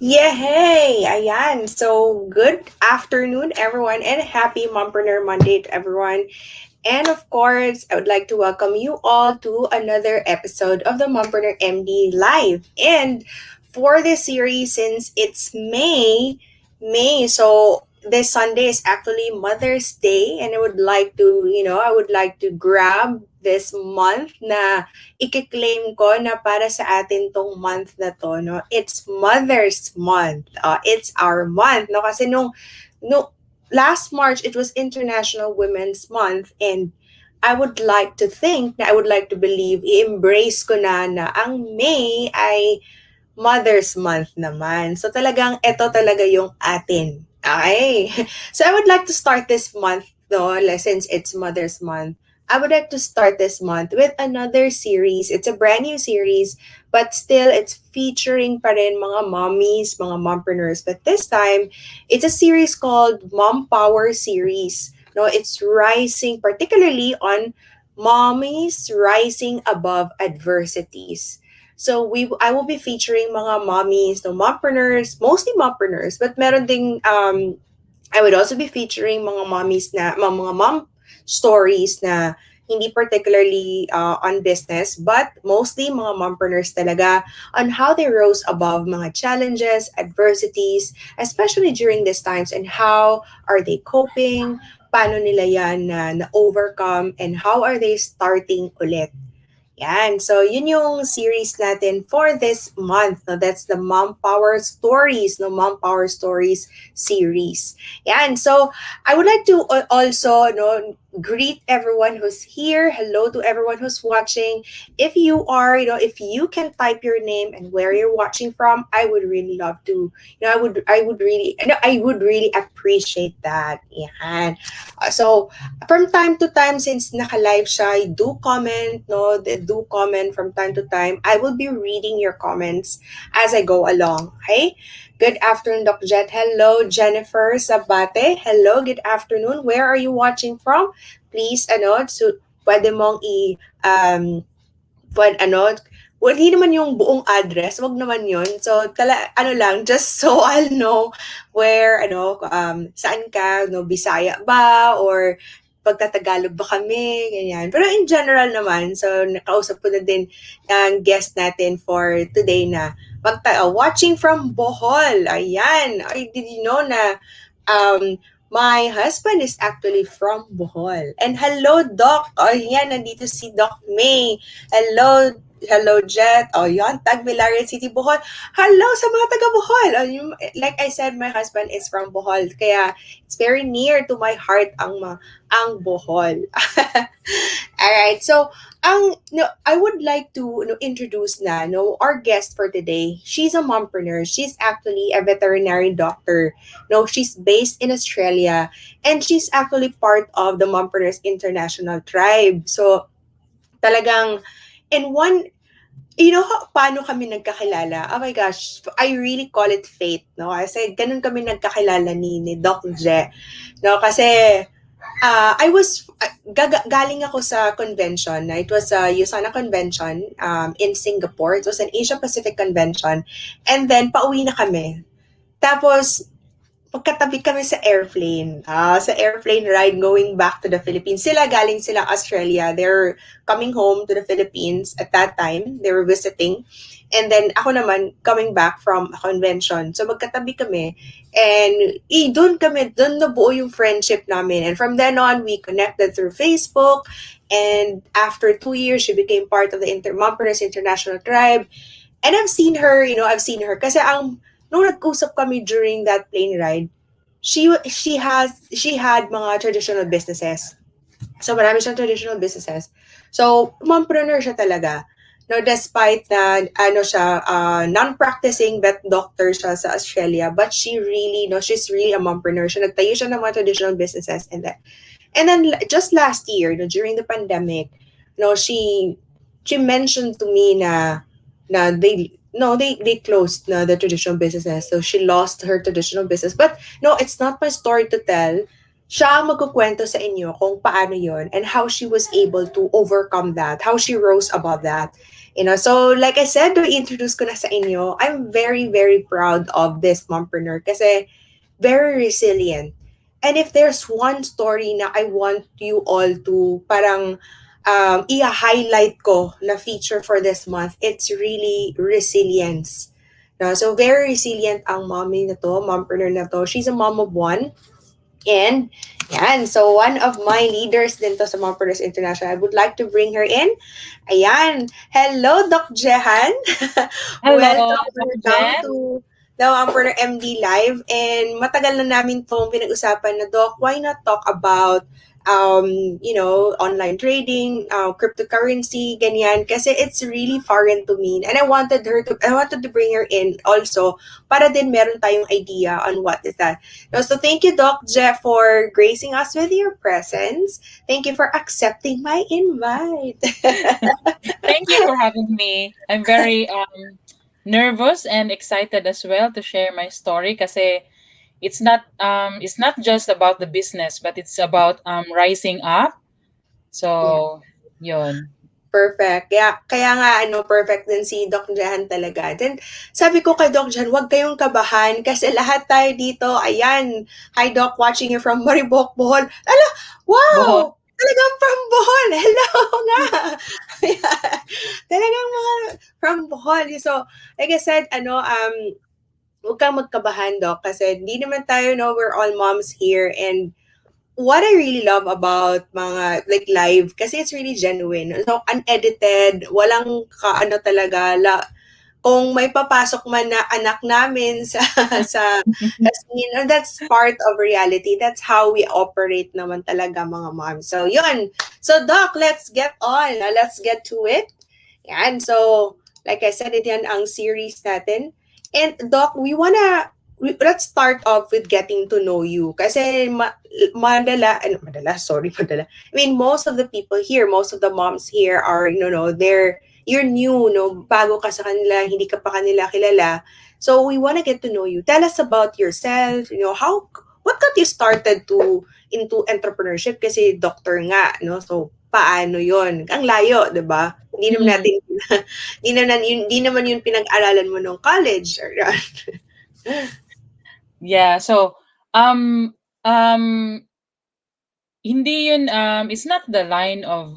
Yay! Ayan. So, good afternoon, everyone, and happy Mompreneur Monday to everyone. And of course, I would like to welcome you all to another episode of the Mompreneur MD Live. And for this series, since it's so this Sunday is actually Mother's Day, and I would like to grab this month na i-claim ko na para sa atin tong month na to, no? It's Mother's Month. It's our month, no? Kasi no, last March, it was International Women's Month, and I would like to believe, i-embrace ko na ang May ay Mother's Month naman. So talagang ito talaga yung atin. Okay? So I would like to start this month, no, since it's Mother's Month. I would like to start this month with another series. It's a brand new series, but still it's featuring pa rin mga mommies, mga mompreneurs. But this time, it's a series called Mompower series. No, it's rising particularly on mommies rising above adversities. So I will be featuring mga mommies, no, mompreneurs, mostly mompreneurs, but meron ding I would also be featuring mga mommies na mga mom stories na hindi particularly on business, but mostly mga mompreneurs talaga on how they rose above mga challenges, adversities, especially during these times, and how are they coping, paano nila yan na-overcome, and how are they starting ulit. Yan. So, yun yung series natin for this month. No? That's the Mom Power Stories, no? Mom Power Stories series. Yan. So, I would like to also greet everyone who's here. Hello to everyone who's watching. If you are, if you can type your name and where you're watching from, I would really love to, I would really appreciate that. Yan. So, from time to time, since naka-live siya, do comment, no? Do comment from time to time. I will be reading your comments as I go along, okay? Good afternoon, Doc Jet. Hello, Jennifer Sabate. Hello, good afternoon. Where are you watching from? Please, pwede mong hindi naman yung buong address, wag naman yun. So, just so I'll know where, saan ka, no, Bisaya ba, or pagtatagalog ba kami, ganyan. Pero in general naman, so nakausap ko na din ang guest natin for today na watching from Bohol. Ayan. Did you know na my husband is actually from Bohol. And hello, Doc. Yan, nandito si Doc May. Hello, Jet. Yan, Tagbilaran City, Bohol. Hello sa mga taga Bohol. Like I said, my husband is from Bohol. Kaya it's very near to my heart ang Bohol. Alright, so I would like to introduce our guest for today. She's a mompreneur. She's actually a veterinary doctor. No, she's based in Australia, and she's actually part of the Mompreneurs International Tribe. So talagang in one paano kami nagkakilala? Oh my gosh, I really call it fate, no? Kasi ganun kami nagkakilala ni Doc Je. No, kasi I was galing ako sa convention. It was a USANA convention in Singapore. It was an Asia Pacific convention. And then pauwi na kami. Tapos pagkatabi kami sa airplane. Sa airplane ride going back to the Philippines. Galing sila Australia. They're coming home to the Philippines at that time. They were visiting. And then ako naman coming back from a convention. So magkatabi kami. And doon nabuo yung friendship namin. And from then on, we connected through Facebook. And after 2 years, she became part of the Mompreneurs International Tribe. And I've seen her. Kasi nung nag-usap kami during that plane ride, she had mga traditional businesses. So marami siyang traditional businesses. So mompreneur siya talaga. No, despite na non-practicing vet doctor siya sa Australia, but she's really a mompreneur. Siya nagtayo siya ng mga traditional businesses, and then just last year, during the pandemic, she mentioned to me na they closed the traditional businesses. So she lost her traditional business. But no, it's not my story to tell. siya ang magkukwento sa inyo kung paano yon and how she was able to overcome that, how she rose above that. So like I said, to introduce ko na sa inyo, I'm very, very proud of this mompreneur kasi very resilient. And if there's one story na I want you all to parang i-highlight ko na feature for this month, it's really resilience. No? So very resilient ang mommy na to, mompreneur na to. She's a mom of one. And yan, so one of my leaders din to sa Mompreneurs International, I would like to bring her in. Ayan, hello Doc Jehan. Hello, Welcome Doc down Jen. to the Mompreneur MD Live. And matagal na namin itong pinag-usapan na, Doc, why not talk about online trading, cryptocurrency, ganyan, kasi it's really foreign to me. And I wanted to bring her in also para din meron tayong idea on what is that. No, so thank you, Doc Jeff, for gracing us with your presence. Thank you for accepting my invite. Thank you for having me. I'm very nervous and excited as well to share my story kasi it's not just about the business but it's about rising up. Yeah. So, yun. Perfect. Kaya nga, perfect din si Doc Jahan talaga. Then, sabi ko kay Doc Jahan, huwag kayong kabahan kasi lahat tayo dito, ayan, hi Doc, watching you from Maribok, Bohol. Ala, Bohol. wow! Talagang from Bohol. Hello nga. Ayan. Talagang mga from Bohol. So, like I said, huwag kang magkabahan, Doc, kasi hindi naman tayo, no, we're all moms here, and what I really love about mga like live kasi it's really genuine. So unedited, walang kaano talaga kung may papasok man na anak namin sa scene, and that's part of reality. That's how we operate naman talaga mga moms. So yun. So Doc, let's get on. Let's get to it. Yan. So like I said, yan ang series natin. And Doc, let's start off with getting to know you. Kasi madala. I mean, most of the people here, most of the moms here are, you're new, no? Bago ka sa kanila, hindi ka pa kanila kilala. So we want to get to know you. Tell us about yourself, what got you started into entrepreneurship? Kasi doctor nga, no? So paano yon? Ang layo, 'di ba? Hindi naman Mhm. natin hindi naman yun pinag-aralan mo nung college. Yeah, so um um hindi yun it's not the line of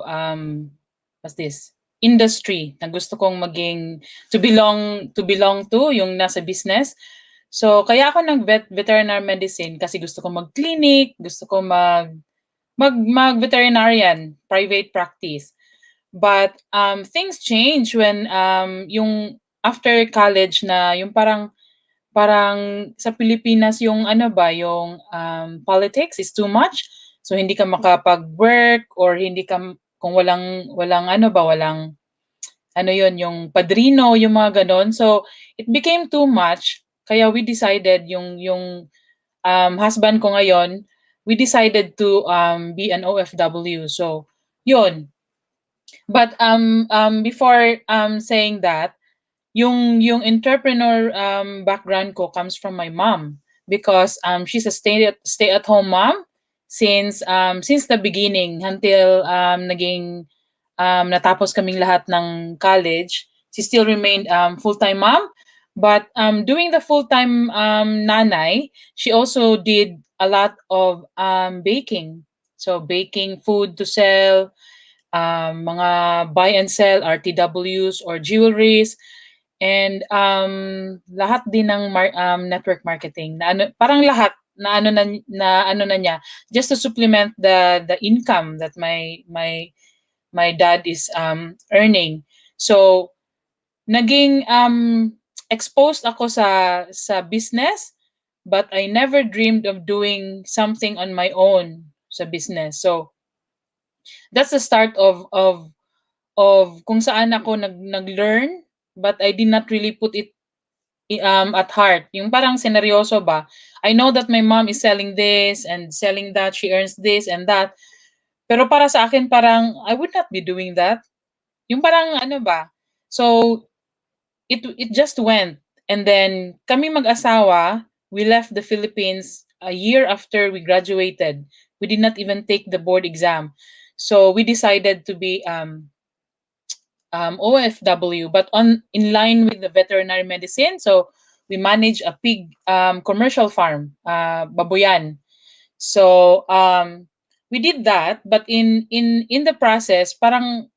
what's this? Industry na gusto kong maging to belong to yung nasa business. So kaya ako nag veterinary medicine kasi gusto ko mag-clinic, gusto ko mag-veterinarian, private practice. But things change when yung after college na yung parang sa Pilipinas yung ano ba, yung politics is too much. So hindi ka makapag-work or hindi ka kung walang ano ba, walang ano yon yung padrino, yung mga ganon. So it became too much. Kaya we decided yung husband ko ngayon, we decided to be an OFW. So yun. But before saying that, yung entrepreneur background ko comes from my mom because she's a stay at home mom since the beginning until naging natapos kaming lahat ng college. She still remained full-time mom, but doing the full-time nanay, she also did a lot of baking. So baking food to sell, mga buy and sell RTWs or jewelries, and lahat din ng network marketing na ano, parang lahat na ano na niya just to supplement the income that my dad is earning. So naging exposed ako sa business, but I never dreamed of doing something on my own sa business. So that's the start of kung saan ako nag-learn, but I did not really put it at heart. Yung parang seneryoso ba. I know that my mom is selling this and selling that, she earns this and that. Pero para sa akin parang I would not be doing that. Yung parang ano ba. So it just went, and then kami mag-asawa, we left the Philippines a year after we graduated. We did not even take the board exam. So we decided to be OFW, but on in line with the veterinary medicine. So we manage a pig commercial farm, baboyan. So we did that, but in the process, parang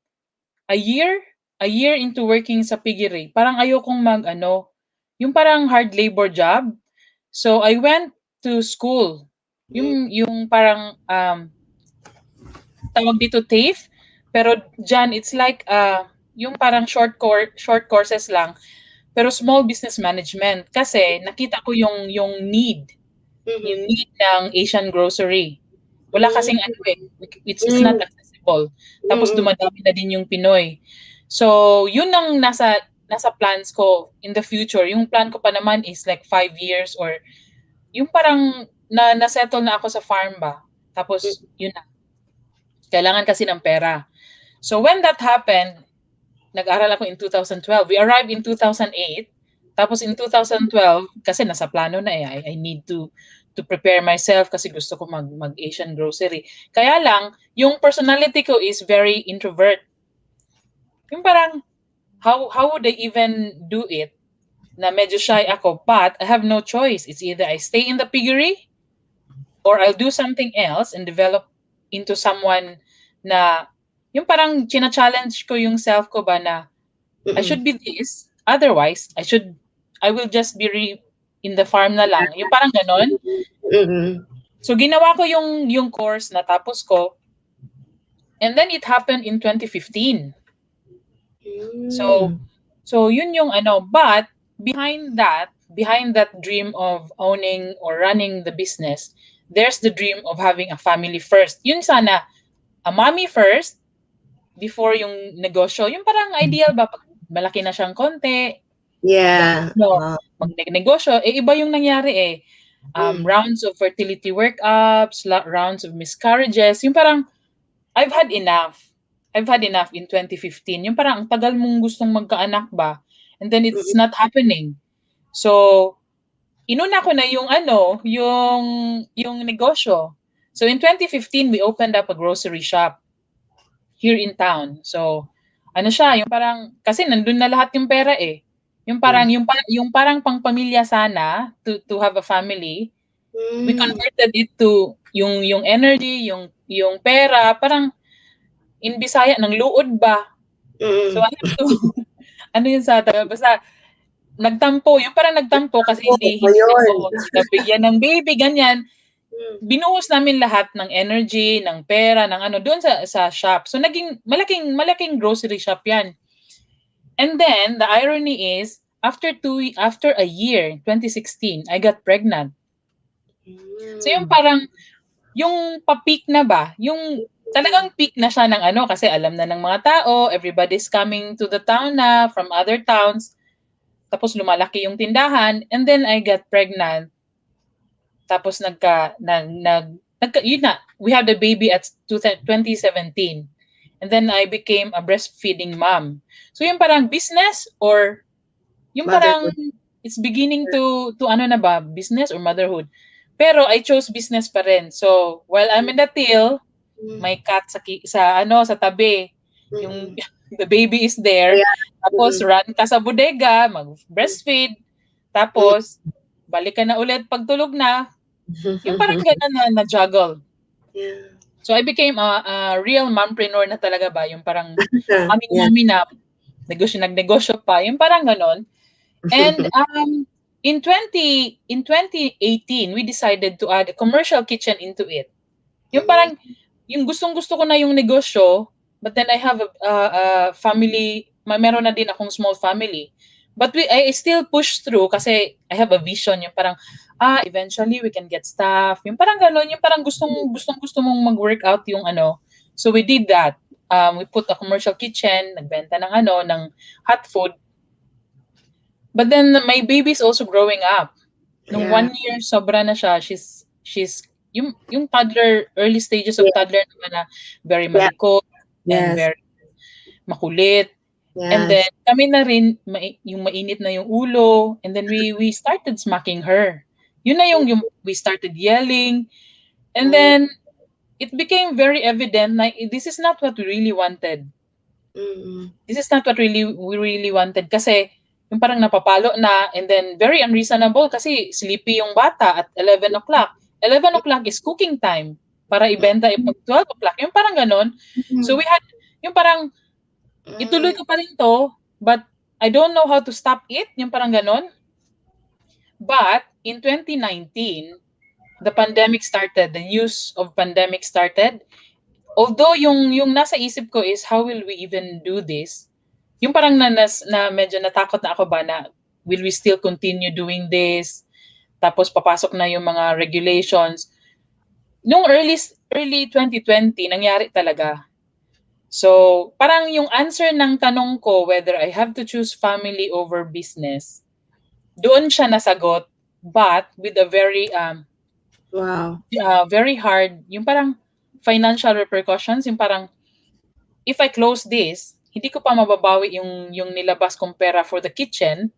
a year a year into working sa piggery, parang ayokong mag ano, yung parang hard labor job. So I went to school. Yung parang tawag dito TAFE, pero diyan it's like yung parang short courses lang, pero small business management kasi nakita ko yung need ng Asian grocery. Wala kasing ano eh, it's not Mm, accessible. Tapos mm, dumadami na din yung Pinoy. So, yun ang nasa plans ko in the future. Yung plan ko pa naman is like 5 years or yung parang na-settle na ako sa farm ba. Tapos, yun na. Kailangan kasi ng pera. So, when that happened, nag-aral ako in 2012. We arrived in 2008. Tapos in 2012, kasi nasa plano na eh, I need to prepare myself kasi gusto ko mag Asian grocery. Kaya lang, yung personality ko is very introvert. Yung parang, how would I even do it? Na medyo shy ako, but I have no choice. It's either I stay in the piggery or I'll do something else and develop into someone na, yung parang china-challenge ko yung self ko ba na I mm, should be this. Otherwise, I will just be in the farm na lang. Yung parang ganon. mm, So, ginawa ko yung course, natapos ko. And then, it happened in 2015. So, mm, so yun yung ano. But, behind that dream of owning or running the business, there's the dream of having a family first. Yun sana, a mommy first, before yung negosyo. Yung parang ideal ba, pag malaki na siyang konti, yeah. no, magnegosyo, eh iba yung nangyari eh. Mm, Rounds of fertility workups, rounds of miscarriages, yung parang I've had enough. I've had enough in 2015. Yung parang ang tagal mong gustong magkaanak ba, and then it's mm, not happening. So, inuna ko na yung ano, yung negosyo. So in 2015, we opened up a grocery shop here in town. So, ano siya, yung parang, kasi nandun na lahat yung pera eh. Yung parang, mm, yung parang pangpamilya sana, to have a family, we mm, converted it to yung energy, yung pera, parang in Bisaya, ng luod ba? So, mm. I have to, ano yun sa Tagal, basta, nagtampo, yung parang nagtampo kasi Oo, yun. hindi nabigyan ng baby, ganyan. Mm, Binuhos namin lahat ng energy, ng pera, ng ano, doon sa shop. So, naging malaking grocery shop yan. And then, the irony is, after a year, 2016, I got pregnant. So, yung mm, parang, yung pa-peak na ba, yung talagang peak na siya ng ano, kasi alam na ng mga tao, everybody's coming to the town na from other towns, tapos lumalaki yung tindahan, and then I got pregnant, tapos yun na, we had the baby at 2017. And then I became a breastfeeding mom. So yung parang business or yung parang motherhood. it's beginning to ano na ba, business or motherhood. Pero I chose business pa rin. So while I'm in the till, Mm, may cat sa ano sa tabi. Yung mm. the baby is there. Kaya, Tapos mm, run ka sa bodega, mag-breastfeed. mm. Tapos balik ka na ulit pag tulog na. Yung parang gano'n na juggle. Yeah. So I became a real mompreneur na talaga ba, yung parang Yeah. mami na nagnegosyo pa, yung parang gano'n. And in 2018, we decided to add a commercial kitchen into it. Yung Mm, parang yung gustong-gusto ko na yung negosyo, but then I have a family, meron na din akong small family. But I still push through kasi I have a vision, yung parang, eventually we can get staff. Yung parang gano'n, yung parang gustong-gusto mong mag-work out yung ano. So we did that. We put a commercial kitchen, nagbenta ng ano, ng hot food. But then my baby is also growing up. Nung yeah. 1 year, sobra na siya. She's yung toddler, early stages of Yeah. toddler naman na very Yeah. malikot and Yes. very makulit. And then Yes. kami na rin yung mainit na yung ulo, and then we started smacking her. Yun na yung we started yelling, and Oh. then it became very evident na this is not what we really wanted. Mm. This is not what we really wanted kasi yung parang napapalo na, and then very unreasonable kasi sleepy yung bata at 11 o'clock. 11 o'clock is cooking time para ibenta pag 12 o'clock. Yung parang ganon. So Mm. we had, yung parang ituloy Mm. ko pa rin to, but I don't know how to stop it. Yung parang ganon. But in 2019, the pandemic started, the news of pandemic started. Although yung nasa isip ko is how will we even do this? Yung parang na medyo natakot na ako ba na will we still continue doing this? Tapos papasok na yung mga regulations. Nung early 2020 nangyari talaga. So, parang yung answer ng tanong ko whether I have to choose family over business, doon siya nasagot, but with a Wow. very hard, yung parang financial repercussions, yung parang if I close this, hindi ko pa mababawi yung nilabas kong pera for the kitchen.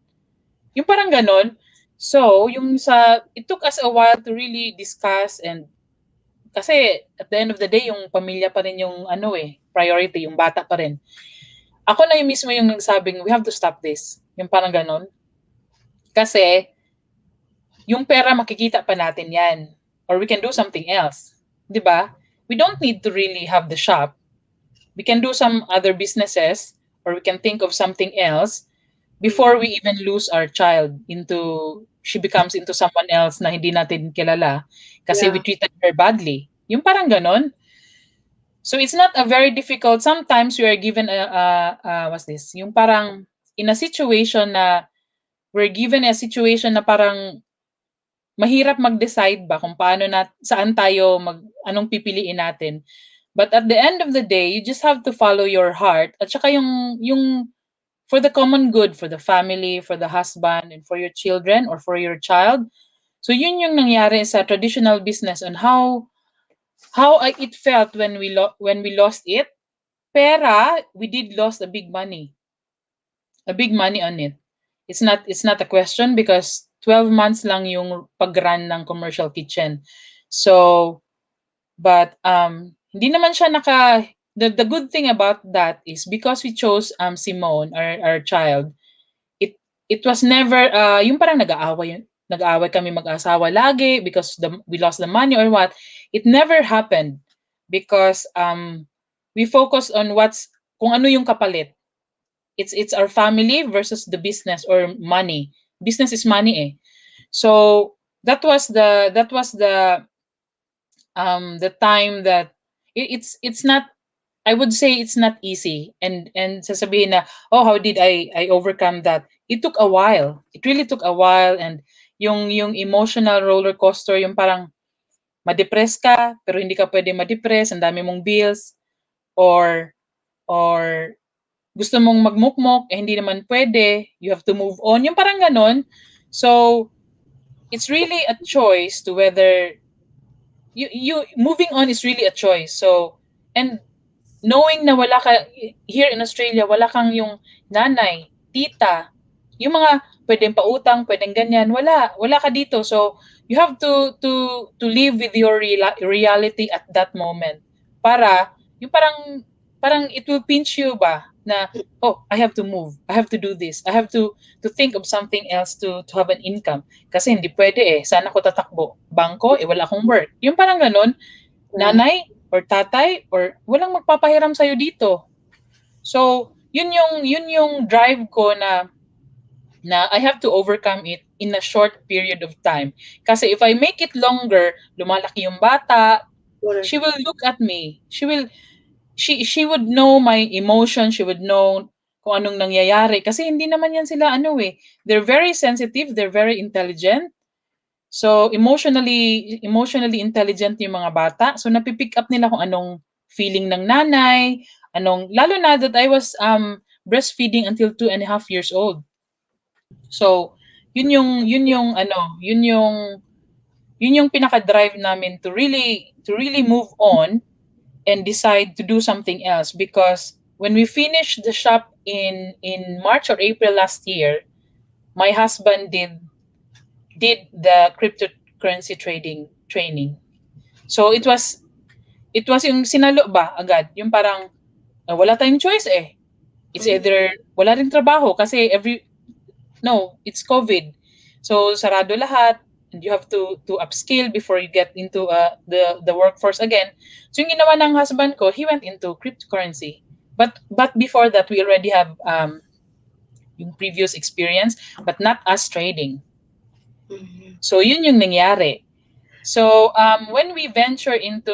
Yung parang ganon. So, it took us a while to really discuss, and kasi at the end of the day, yung pamilya pa rin yung priority, yung bata pa rin. Ako na yung mismo yung nagsabing, we have to stop this. Yung parang ganon. Kasi, yung pera makikita pa natin yan. Or we can do something else. 'Di ba? We don't need to really have the shop. We can do some other businesses, or we can think of something else before we even lose our child into she becomes into someone else na hindi natin kilala kasi we Yeah. treated her badly. Yung parang ganon. So it's not a very difficult. Sometimes we are given what's this? Yung parang in a situation na we're given a situation na parang mahirap mag-decide ba kung paano saan tayo anong pipiliin natin. But at the end of the day, you just have to follow your heart at saka yung for the common good, for the family, for the husband, and for your children or for your child. So yun yung nangyari sa traditional business on how it felt when we lost it. Pera, we did lost a big money on it. It's not a question because 12 months lang yung pag-run ng commercial kitchen. So, but hindi naman siya the good thing about that is because we chose Simone, our child, it was never yung parang nag-aaway kami mag-asawa lagi because we lost the money or what. It never happened because we focus on kung ano yung kapalit. It's our family versus the business or money. Business is money eh. So that was the time that it's not, I would say it's not easy, and sasabihin na, oh, how did I overcome that? It took a while. It really took a while, and yung emotional roller coaster, yung parang ma-depress ka pero hindi ka pwede ma-depress, ang dami mong bills, or or gusto mong magmukmok eh hindi naman pwede, you have to move on. Yung parang ganon. So it's really a choice to whether you moving on is really a choice. So, and knowing na wala ka here in Australia, wala kang yung nanay, tita, yung mga pwedeng pautang, pwedeng ganyan, wala ka dito. So you have to live with your reality at that moment para yung parang it will pinch you ba na, oh, I have to move, I have to do this, I have to think of something else to have an income kasi hindi pwede eh, saan ako tatakbo, bangko eh wala akong work, yung parang ganun. Yeah. Nanay or tatay or walang magpapahiram sa'yo dito. So, yun yung drive ko na I have to overcome it in a short period of time. Kasi if I make it longer, lumalaki yung bata, Correct. she will look at me. She would know my emotion, she would know kung anong nangyayari kasi hindi naman yan sila they're very sensitive, they're very intelligent. So, emotionally intelligent yung mga bata. So, napipick up nila kung anong feeling ng nanay, lalo na that I was breastfeeding until 2.5 years old. So, yun yung pinaka-drive namin to really move on and decide to do something else because when we finished the shop in March or April last year, my husband did did the cryptocurrency trading training. So it was yung sinalo ba agad, yung parang wala tayong choice eh. It's Mhm. either wala ring trabaho kasi no, it's COVID. So sarado lahat and you have to upskill before you get into the workforce again. So yung ginawa ng husband ko, he went into cryptocurrency. But before that we already have yung previous experience but not as trading. Mhm. So yun yung nangyari. So when we venture into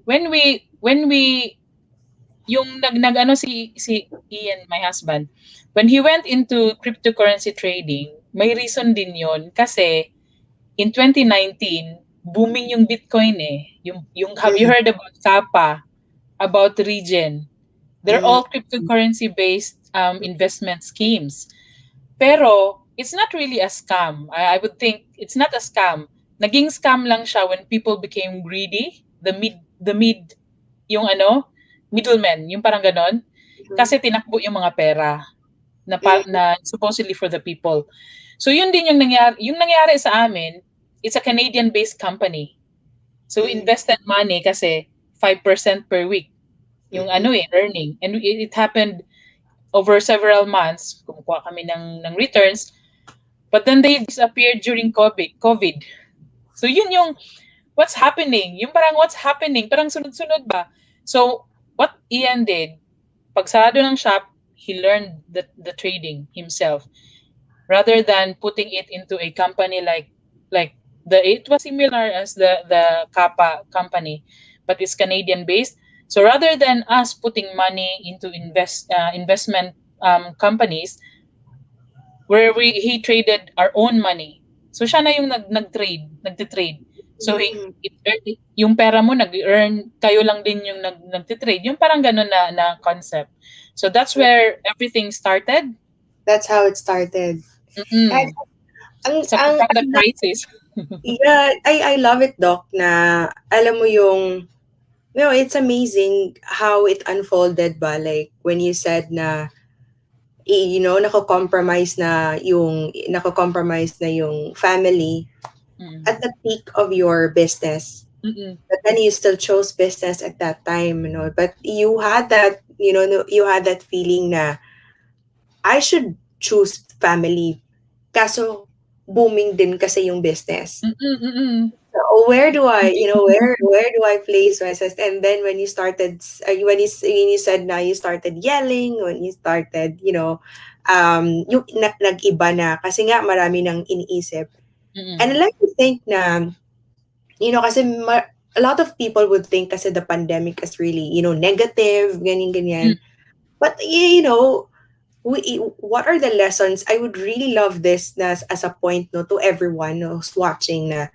when we yung nag ano si Ian, my husband, when he went into cryptocurrency trading, may reason din yon kasi in 2019 booming yung Bitcoin eh. Yung have you Mhm. heard about Kappa, about Regen? They're Mhm. all cryptocurrency based investment schemes. Pero it's not really a scam. I would think it's not a scam. Naging scam lang siya when people became greedy, the mid yung middlemen, yung parang ganon. Kasi tinakbo yung mga pera Mhm. na supposedly for the people. So yun din yung nangyari sa amin. It's a Canadian-based company. So we Mhm. invested money kasi 5% per week yung Mhm. earning. And it happened over several months. Kumukuha kami ng returns. But then they disappeared during COVID. So yun yung what's happening. Yung parang what's happening. Parang sunod-sunod ba? So what Ian did, pag sarado ng shop, he learned the trading himself rather than putting it into a company like it was similar as the Kappa company, but it's Canadian based. So rather than us putting money into investment companies where he traded our own money. So siya na yung nagte-trade. So yung pera mo nag-earn, kayo lang din yung nagte-trade. Yung parang ganun na concept. So that's where everything started. That's how it started. And Mm-mm. Sa ang pagka crisis. yeah, I love it, Doc, na alam mo yung, it's amazing how it unfolded ba, like when you said na nako-compromise na yung family Mm. at the peak of your business. Mm. But then you still chose business at that time. But you had that, no, you had that feeling na I should choose family. Kaso booming din kasi yung business. Mm, mm. So where do I, Hindi where do I place myself? And then when you started, when you said na you started yelling, when you started, yung nag-iba na kasi nga marami nang iniisip. And I mm. like to think na, kasi a lot of people would think kasi the pandemic is really, negative, ganyan, Hmm, ganyan. But, what are the lessons? I would really love this as a point, no, to everyone who's watching na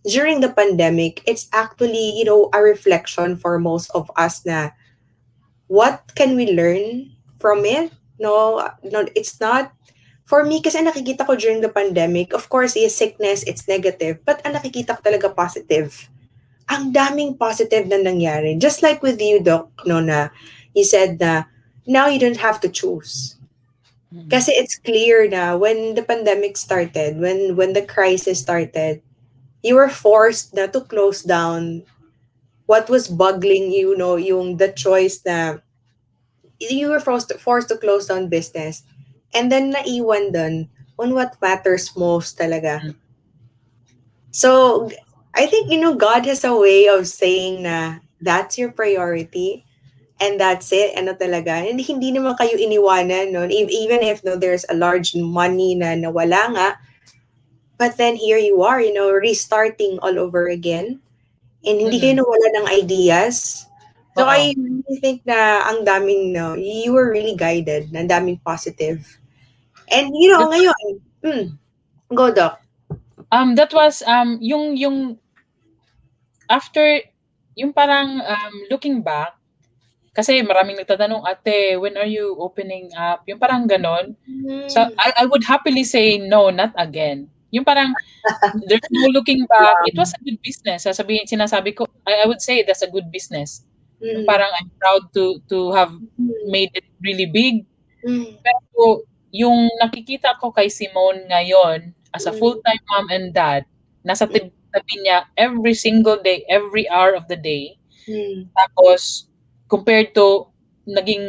during the pandemic, it's actually, a reflection for most of us na what can we learn from it? No, it's not. For me, kasi ang nakikita ko during the pandemic, of course, is sickness, it's negative. But ang nakikita ko talaga positive. Ang daming positive na nangyari. Just like with you, Doc, no, na you said na now you don't have to choose. mm. Kasi it's clear na when the pandemic started, when the crisis started, you were forced na to close down what was bugging you, yung the choice na you were forced to close down business. And then naiwan dun on what matters most talaga. Hmm. So, I think, God has a way of saying na that's your priority and that's it. Ano talaga. And hindi naman kayo iniwanan, no? Even if, no, there's a large money na nawala nga, but then here you are, restarting all over again. And hindi kayo Mm. nawala ng ideas. So Oo. I really think na ang daming, no, you were really guided, na ang daming positive. And That ngayon, go Doc. that was yung after yung parang looking back kasi maraming nagtatanong, "Ate, when are you opening up?" Yung parang gano'n. So Mm. I would happily say, "No, not again." Yung parang there's no looking back. It was a good business. Sinasabi ko, I would say that's a good business. Yung Mm. parang I'm proud to have Mm. made it really big. Mm. Pero yung nakikita ko kay Simone ngayon, as a Mm, full-time mom and dad, nasa mm, tabi niya every single day, every hour of the day. mm, Tapos compared to naging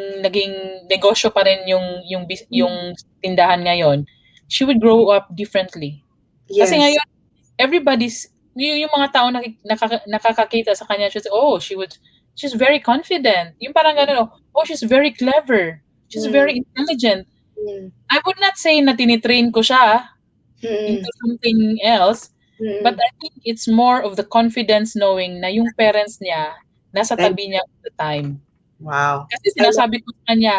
negosyo pa rin mm. yung tindahan ngayon, she would grow up differently. Kasi Yes. ngayon yung mga tao nakakakita sa kanya, she's very confident. Yung parang gano'n, oh, she's very clever. She's Mm, very intelligent. mm, I would not say na tini-train ko siya into mm, something else, but mm. I think it's more of the confidence knowing na yung parents niya nasa And tabi niya all the time. wow. Kasi I love sinasabi ko sa kanya,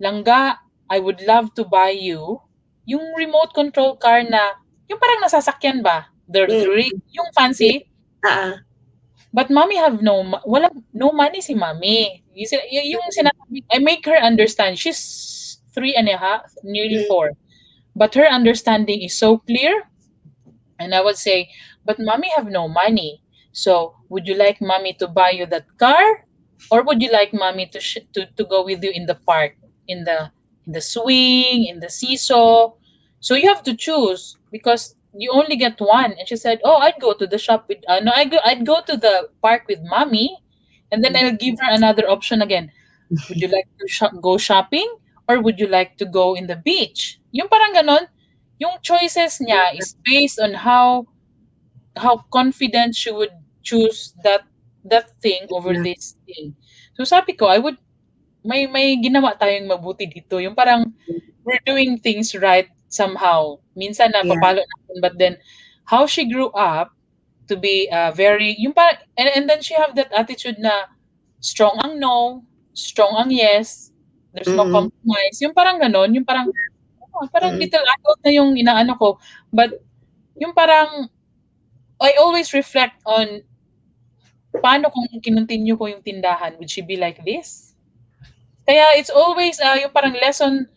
"Langga, I would love to buy you yung remote control car na yung parang nasasakyan ba, mm, yung yeah. fancy, Uh-uh. but mommy have no money si mommy." Yung sinasabi, I make her understand. She's 3 and a half, nearly Mm, 4, but her understanding is so clear. And I would say, but mommy have no money. So would you like mommy to buy you that car? Or would you like mommy to go with you in the park, in the swing, in the seesaw? So you have to choose because you only get one. And she said, oh, I'd go to the shop with, no, I'd go to the park with mommy. And then mm, I'll give her another option again. Would you like to go shopping? Or would you like to go in the beach? Yung parang ganon, yung choices niya is based on how confident she would choose that thing over yeah. this thing. So sabi ko, may ginawa tayong mabuti dito. Yung parang we're doing things right somehow. Minsan Yeah. napapalo natin, but then how she grew up to be very yung parang and then she have that attitude na strong ang no, strong ang yes, there's no Mm, compromise. Yung parang ganon, yung parang parang mm, little adult na yung inaano ko. But yung parang I always reflect on paano kung kinontinue ko yung tindahan, would she be like this? Kaya it's always yung parang lesson,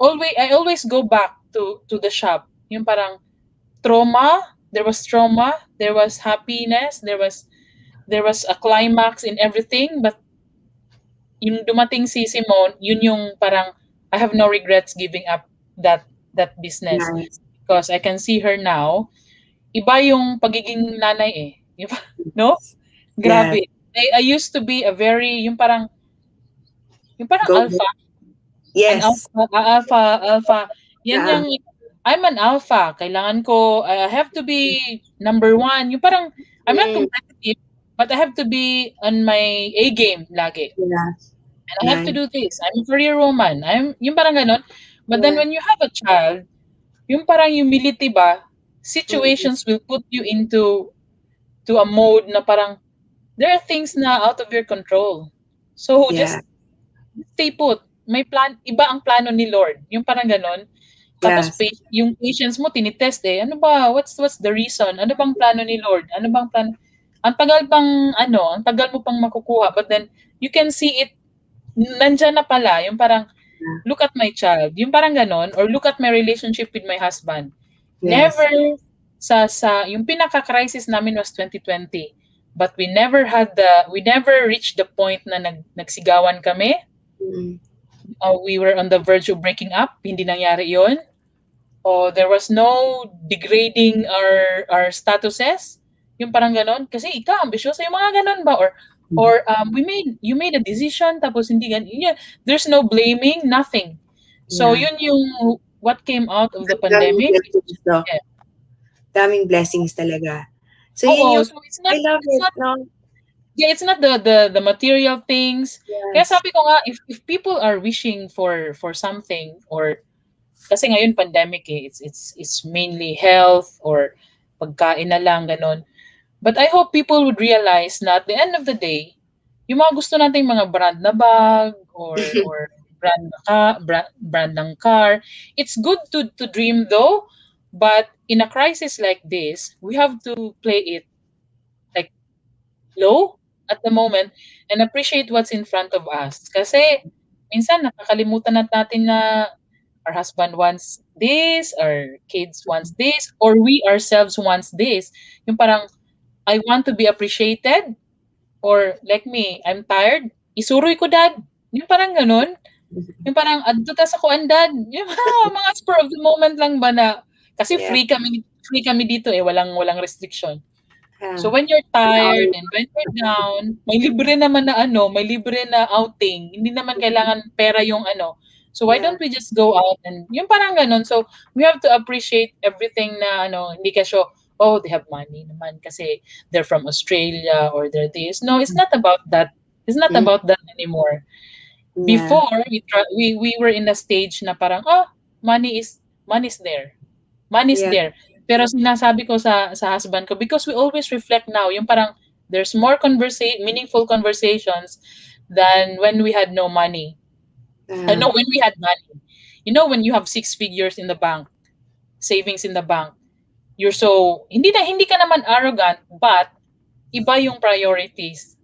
I always go back to the shop. Yung parang trauma, there was happiness, there was a climax in everything, but yung dumating si Simone, yun yung parang I have no regrets giving up that business nice. because I can see her now. Iba yung pagiging nanay eh. Yung, no? Yeah. Grabe. I used to be a very, yung parang Go. alpha, an Yes. alpha. Yan Yeah. yung, I'm an alpha. Kailangan ko, I have to be number one. Yung parang, I'm not Mm, competitive, but I have to be on my A game lagi. yeah. And I have to Nice. do this. I'm a career woman. Yung parang ganon. But then Yeah. when you have a child, yung parang humility ba, Mm, situations will put you to a mode na parang there are things na out of your control. So yeah. just stay put. May plan, iba ang plano ni Lord. Yung parang ganon. Tapos Yes. yung patience mo tinitest eh. Ano ba? What's the reason? Ano bang plano ni Lord? Ano bang plan? Ang tagal mo pang makukuha. But then you can see it nandyan na pala. Yung parang Yeah. look at my child. Yung parang ganon. Or look at my relationship with my husband. Yes. Never yung pinaka-crisis namin was 2020. But we never reached the point na nagsigawan kami. Mm, We were on the verge of breaking up. Hindi nangyari yon. O there was no degrading our statuses. Yung parang ganon. Kasi ikaw, ambisyosa. Yung mga ganon ba? mm. Or you made a decision tapos hindi ganun. Yeah, there's no blaming, nothing. So Yeah. yun yung what came out of the Daming pandemic. blessings, no? Yeah. Daming blessings talaga. So, yun Oo, yung so it's I not love it's it, not no? yeah, it's not the material things. Kaya Yes. sabi ko nga if people are wishing for something or kasi ngayon pandemic eh, it's mainly health or pagkain na lang ganon. But I hope people would realize na at the end of the day, yung mga gusto nating mga brand na bag or brand ng car, it's good to dream though, but in a crisis like this, we have to play it like low at the moment and appreciate what's in front of us. Kasi minsan nakakalimutan natin na our husband wants this, our kids wants this, or we ourselves wants this. Yung parang, I want to be appreciated, or like me, I'm tired, isuroy ko dad. Yung parang ganun. Yung parang, adto ta sa kuan dad. Yung mga spur of the moment lang ba na Kasi Yeah. free kami dito, eh, walang restriction. So Yeah. when you're All. tired and when you're down, may libre naman na ano, may libre na outing. Hindi naman kailangan pera yung ano. So why Yeah. don't we just go out and yung parang ganun. So we have to appreciate everything na ano, hindi ka sure, oh, they have money naman kasi they're from Australia or they're this. No, it's not about that. It's not Mm, about that anymore. yeah. Before we were in a stage na parang, oh, money is there. Money's Yeah. there. Pero sinasabi ko sa husband ko, because we always reflect now, yung parang there's more meaningful conversations than when we had no money. Uh, No, when we had money. You know, when you have six figures in the bank, savings in the bank, you're so hindi ka naman arrogant, but iba yung priorities.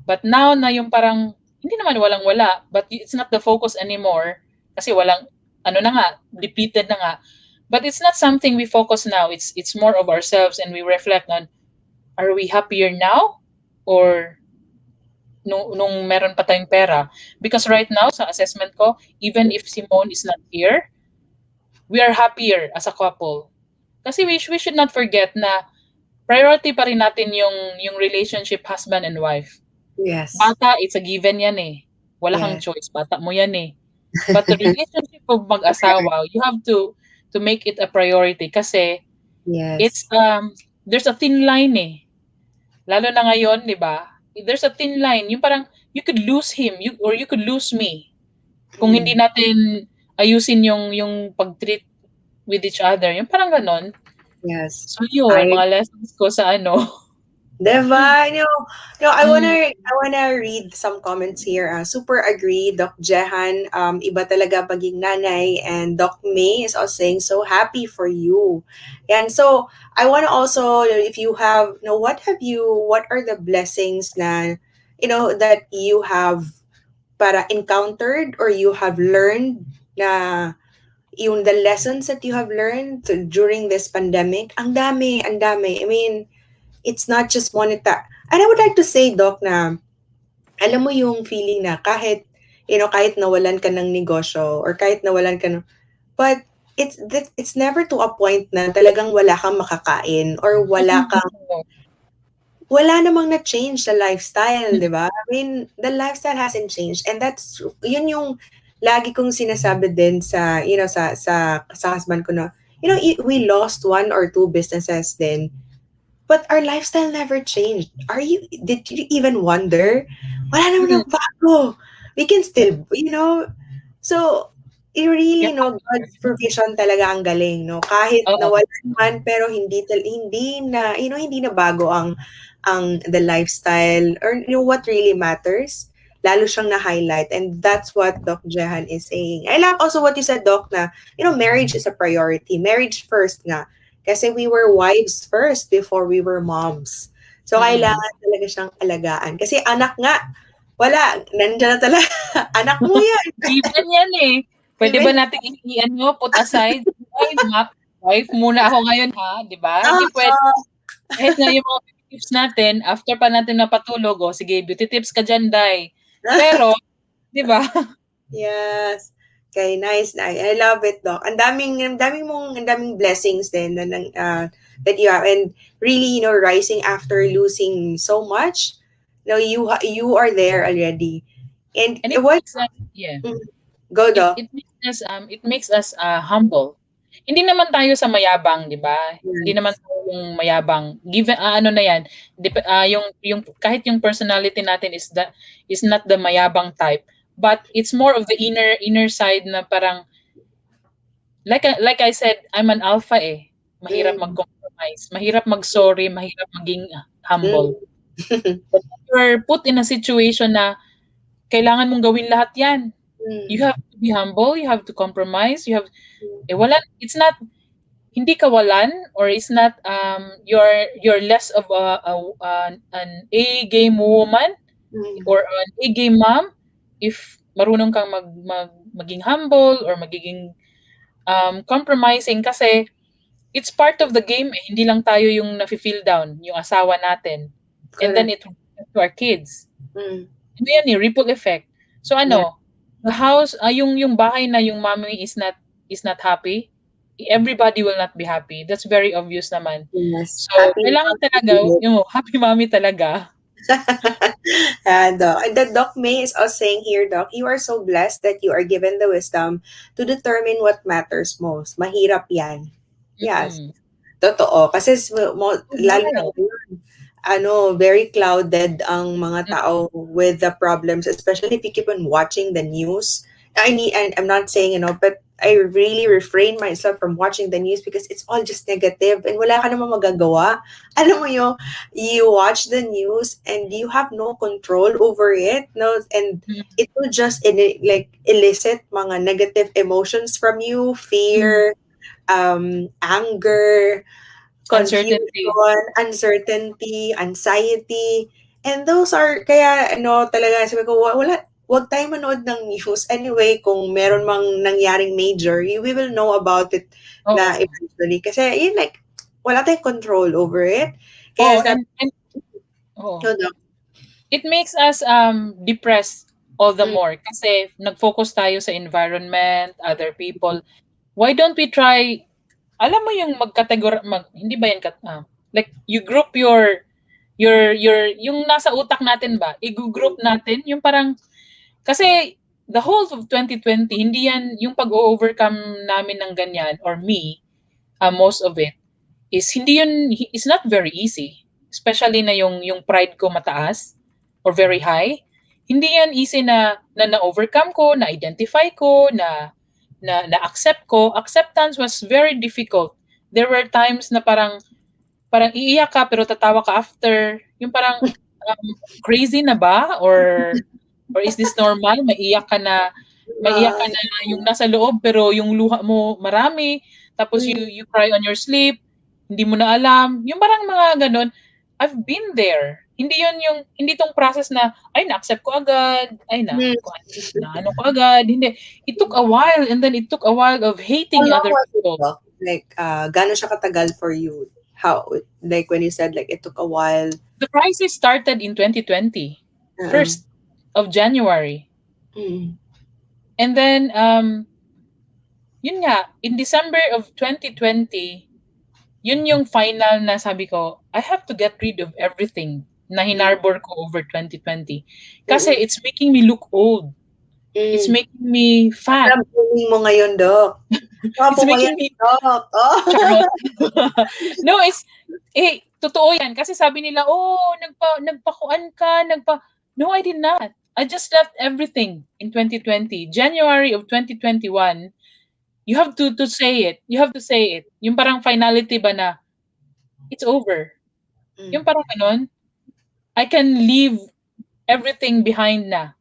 But now na yung parang hindi naman walang-wala, but it's not the focus anymore kasi walang ano na nga, depleted na nga. But it's not something we focus now. It's more of ourselves and we reflect on, are we happier now or nung meron pa tayong pera? Because right now sa assessment ko, even if Simone is not here, we are happier as a couple. Kasi we should not forget na priority pa rin natin yung relationship husband and wife. yes. Bata, it's a given yan eh. Wala kang Yeah. choice, bata mo yan eh. But the relationship of mag-asawa, you have to make it a priority kasi it's Yes. there's a thin line eh. Lalo na ngayon, 'di ba? There's a thin line. Yung parang you could lose him, or you could lose me kung hindi Mm, natin ayusin yung pag-treat with each other. Yung parang ganon. yes. So yun, I mga lessons ko sa ano. Diba? No, Mm, I wanna read some comments here. Super agree, Doc Jehan. Iba talaga paging nanay, and Doc May is also saying so happy for you. And so I wanna also, if you have, what are the blessings na, that you have para encountered or you have learned na yung the lessons that you have learned during this pandemic. Ang dami, ang dami. I mean, it's not just monetary. And I would like to say, Doc, na alam mo yung feeling na kahit nawalan ka ng negosyo or kahit nawalan ka ng, but it's never to a point na talagang wala kang makakain or oo. wala namang na-change sa lifestyle, 'di ba? I mean, the lifestyle hasn't changed, and yun yung lagi kong sinasabi din sa husband ko na, we lost one or two businesses din. But our lifestyle never changed. Did you even wonder? Wala naman Mm, nagbago. We can still, so, it really, kaya God's provision talaga ang galing, no? Kahit oo. nawalan man, pero hindi na, hindi na bago ang the lifestyle or what really matters. Lalo siyang na-highlight, and that's what Doc Jehan is saying. I love also what you said, Doc, na, marriage is a priority. Marriage first nga. Kasi we were wives first before we were moms. So, Mm. kailangan talaga siyang alagaan. Kasi anak nga, wala, nandiyan na talaga. Anak mo yan. Given yan, eh. Puwede ba Even, nating i-ano, put aside, "Ay, wife muna ako ngayon, ha?" 'Di ba? Hindi puwede. oo. Kahit nga yung mga beauty tips natin, after pa natin napatulog, "O sige, beauty tips ka diyan, day." Pero, 'di ba? Yes. Okay, nice. I love it, Doc. Ang daming blessings din that you have, and really, rising after losing so much. No, you are there already. And And it what? makes us yeah. Mm, go, Doc. It makes us, humble. Hindi naman tayo sa mayabang, 'di ba? Hindi naman Yes. tayo yung mayabang. Given ano na 'yan, yung kahit yung personality natin is not the mayabang type, but it's more of the inner side na parang like I said, I'm an alpha, eh. Mahirap Mm, mag-compromise, mahirap mag-sorry, mahirap maging humble. mm, But when you're put in a situation na kailangan mong gawin lahat 'yan, you mm, have to be humble, you have to compromise, mm, it's not hindi kawalan or it's not you're less of an A game woman mm, or an A game mom if marunong kang maging humble or magiging compromising kasi it's part of the game eh. Hindi lang tayo yung nafi-feel down, yung asawa natin. And then correct. it reflects to our kids. Mm, Ano yan eh, ripple effect. So yeah. ano, the house, yung bahay na yung mommy is not happy, everybody will not be happy. That's very obvious naman. Yes. So, Happy kailangan mom, talaga happy life. yung happy mommy talaga. And the Doc May is also saying here, Doc, you are so blessed that you are given the wisdom to determine what matters most. Mahirap yan. Yes. Mm. Totoo. Kasi lalo na Correct. ngayon, very clouded ang mga Mm, tao with the problems, especially if you keep on watching the news. And I'm not saying, but I really refrain myself from watching the news because it's all just negative and wala ka namang magagawa. Alam mo you watch the news and you have no control over it, no, and mm, it will just like elicit mga negative emotions from you, mm. fear, anger, Uncertainty. confusion, uncertainty, anxiety. And those are, kaya talaga sabi ko, wala, wag tayo manood ng news. Anyway, kung meron mang nangyaring major, we will know about it na Oo. eventually. Kasi yun like, wala tayong control over it. Kaya Oo, sa, and oo. no, no. It makes us depressed all the Mm, more kasi nag-focus tayo sa environment, other people. Why don't we try, alam mo yung hindi ba yan like you group yung nasa utak natin ba, i-group natin yung parang, kasi the whole of 2020, hindi yan yung pag-overcome namin ng ganyan, or me, most of it, is hindi yun, it's not very easy. Especially na yung pride ko mataas or very high. Hindi yan easy na overcome ko, na identify ko, na accept ko. Acceptance was very difficult. There were times na parang iiyak ka pero tatawa ka after. Yung parang crazy na ba, or is this normal? Maiiyak ka na yung nasa loob pero yung luha mo marami, tapos you mm, you cry on your sleep, hindi mo na alam. Yung parang mga ganun, I've been there. Hindi tong process na ay na-accept ko agad, ay mm. na ano ko agad. Hindi. It took a while, and then it took a while of How hating long other was it, people. Doc? Like, gaano siya katagal for you? How, like when you said like it took a while. The crisis started in 2020, Uh, 1st of January. mm, And then yun nga, in December of 2020, yun yung final na sabi ko, I have to get rid of everything na mm, hinarbor ko over 2020. Kasi mm, it's making me look old. It's mm. making me fat. Parang booming mo ngayon, Doc. It's Gwapo mo making yan, me Doc. Oh. charot. No, totoo yan. Kasi sabi nila, oh, nagpakuan ka, No, I did not. I just left everything in 2020. January of 2021, you have to say it. You have to say it. Yung parang finality ba na, it's over. Mm, Yung parang ganun, I can leave everything behind na.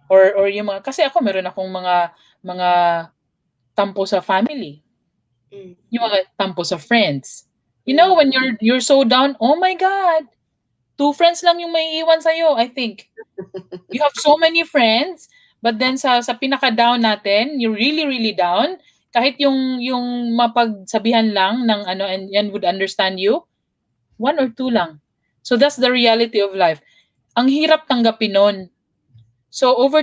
Or yung mga, kasi ako meron akong mga tampo sa family. mm, Yung mga tampo sa friends. You know, mm. when you're so down, oh my God, two friends lang yung may iwan sa'yo, I think. You have so many friends, but then sa pinaka-down natin, you're really, really down, kahit yung mapagsabihan lang ng ano, and would understand you, one or two lang. So that's the reality of life. Ang hirap tanggapin nun. So over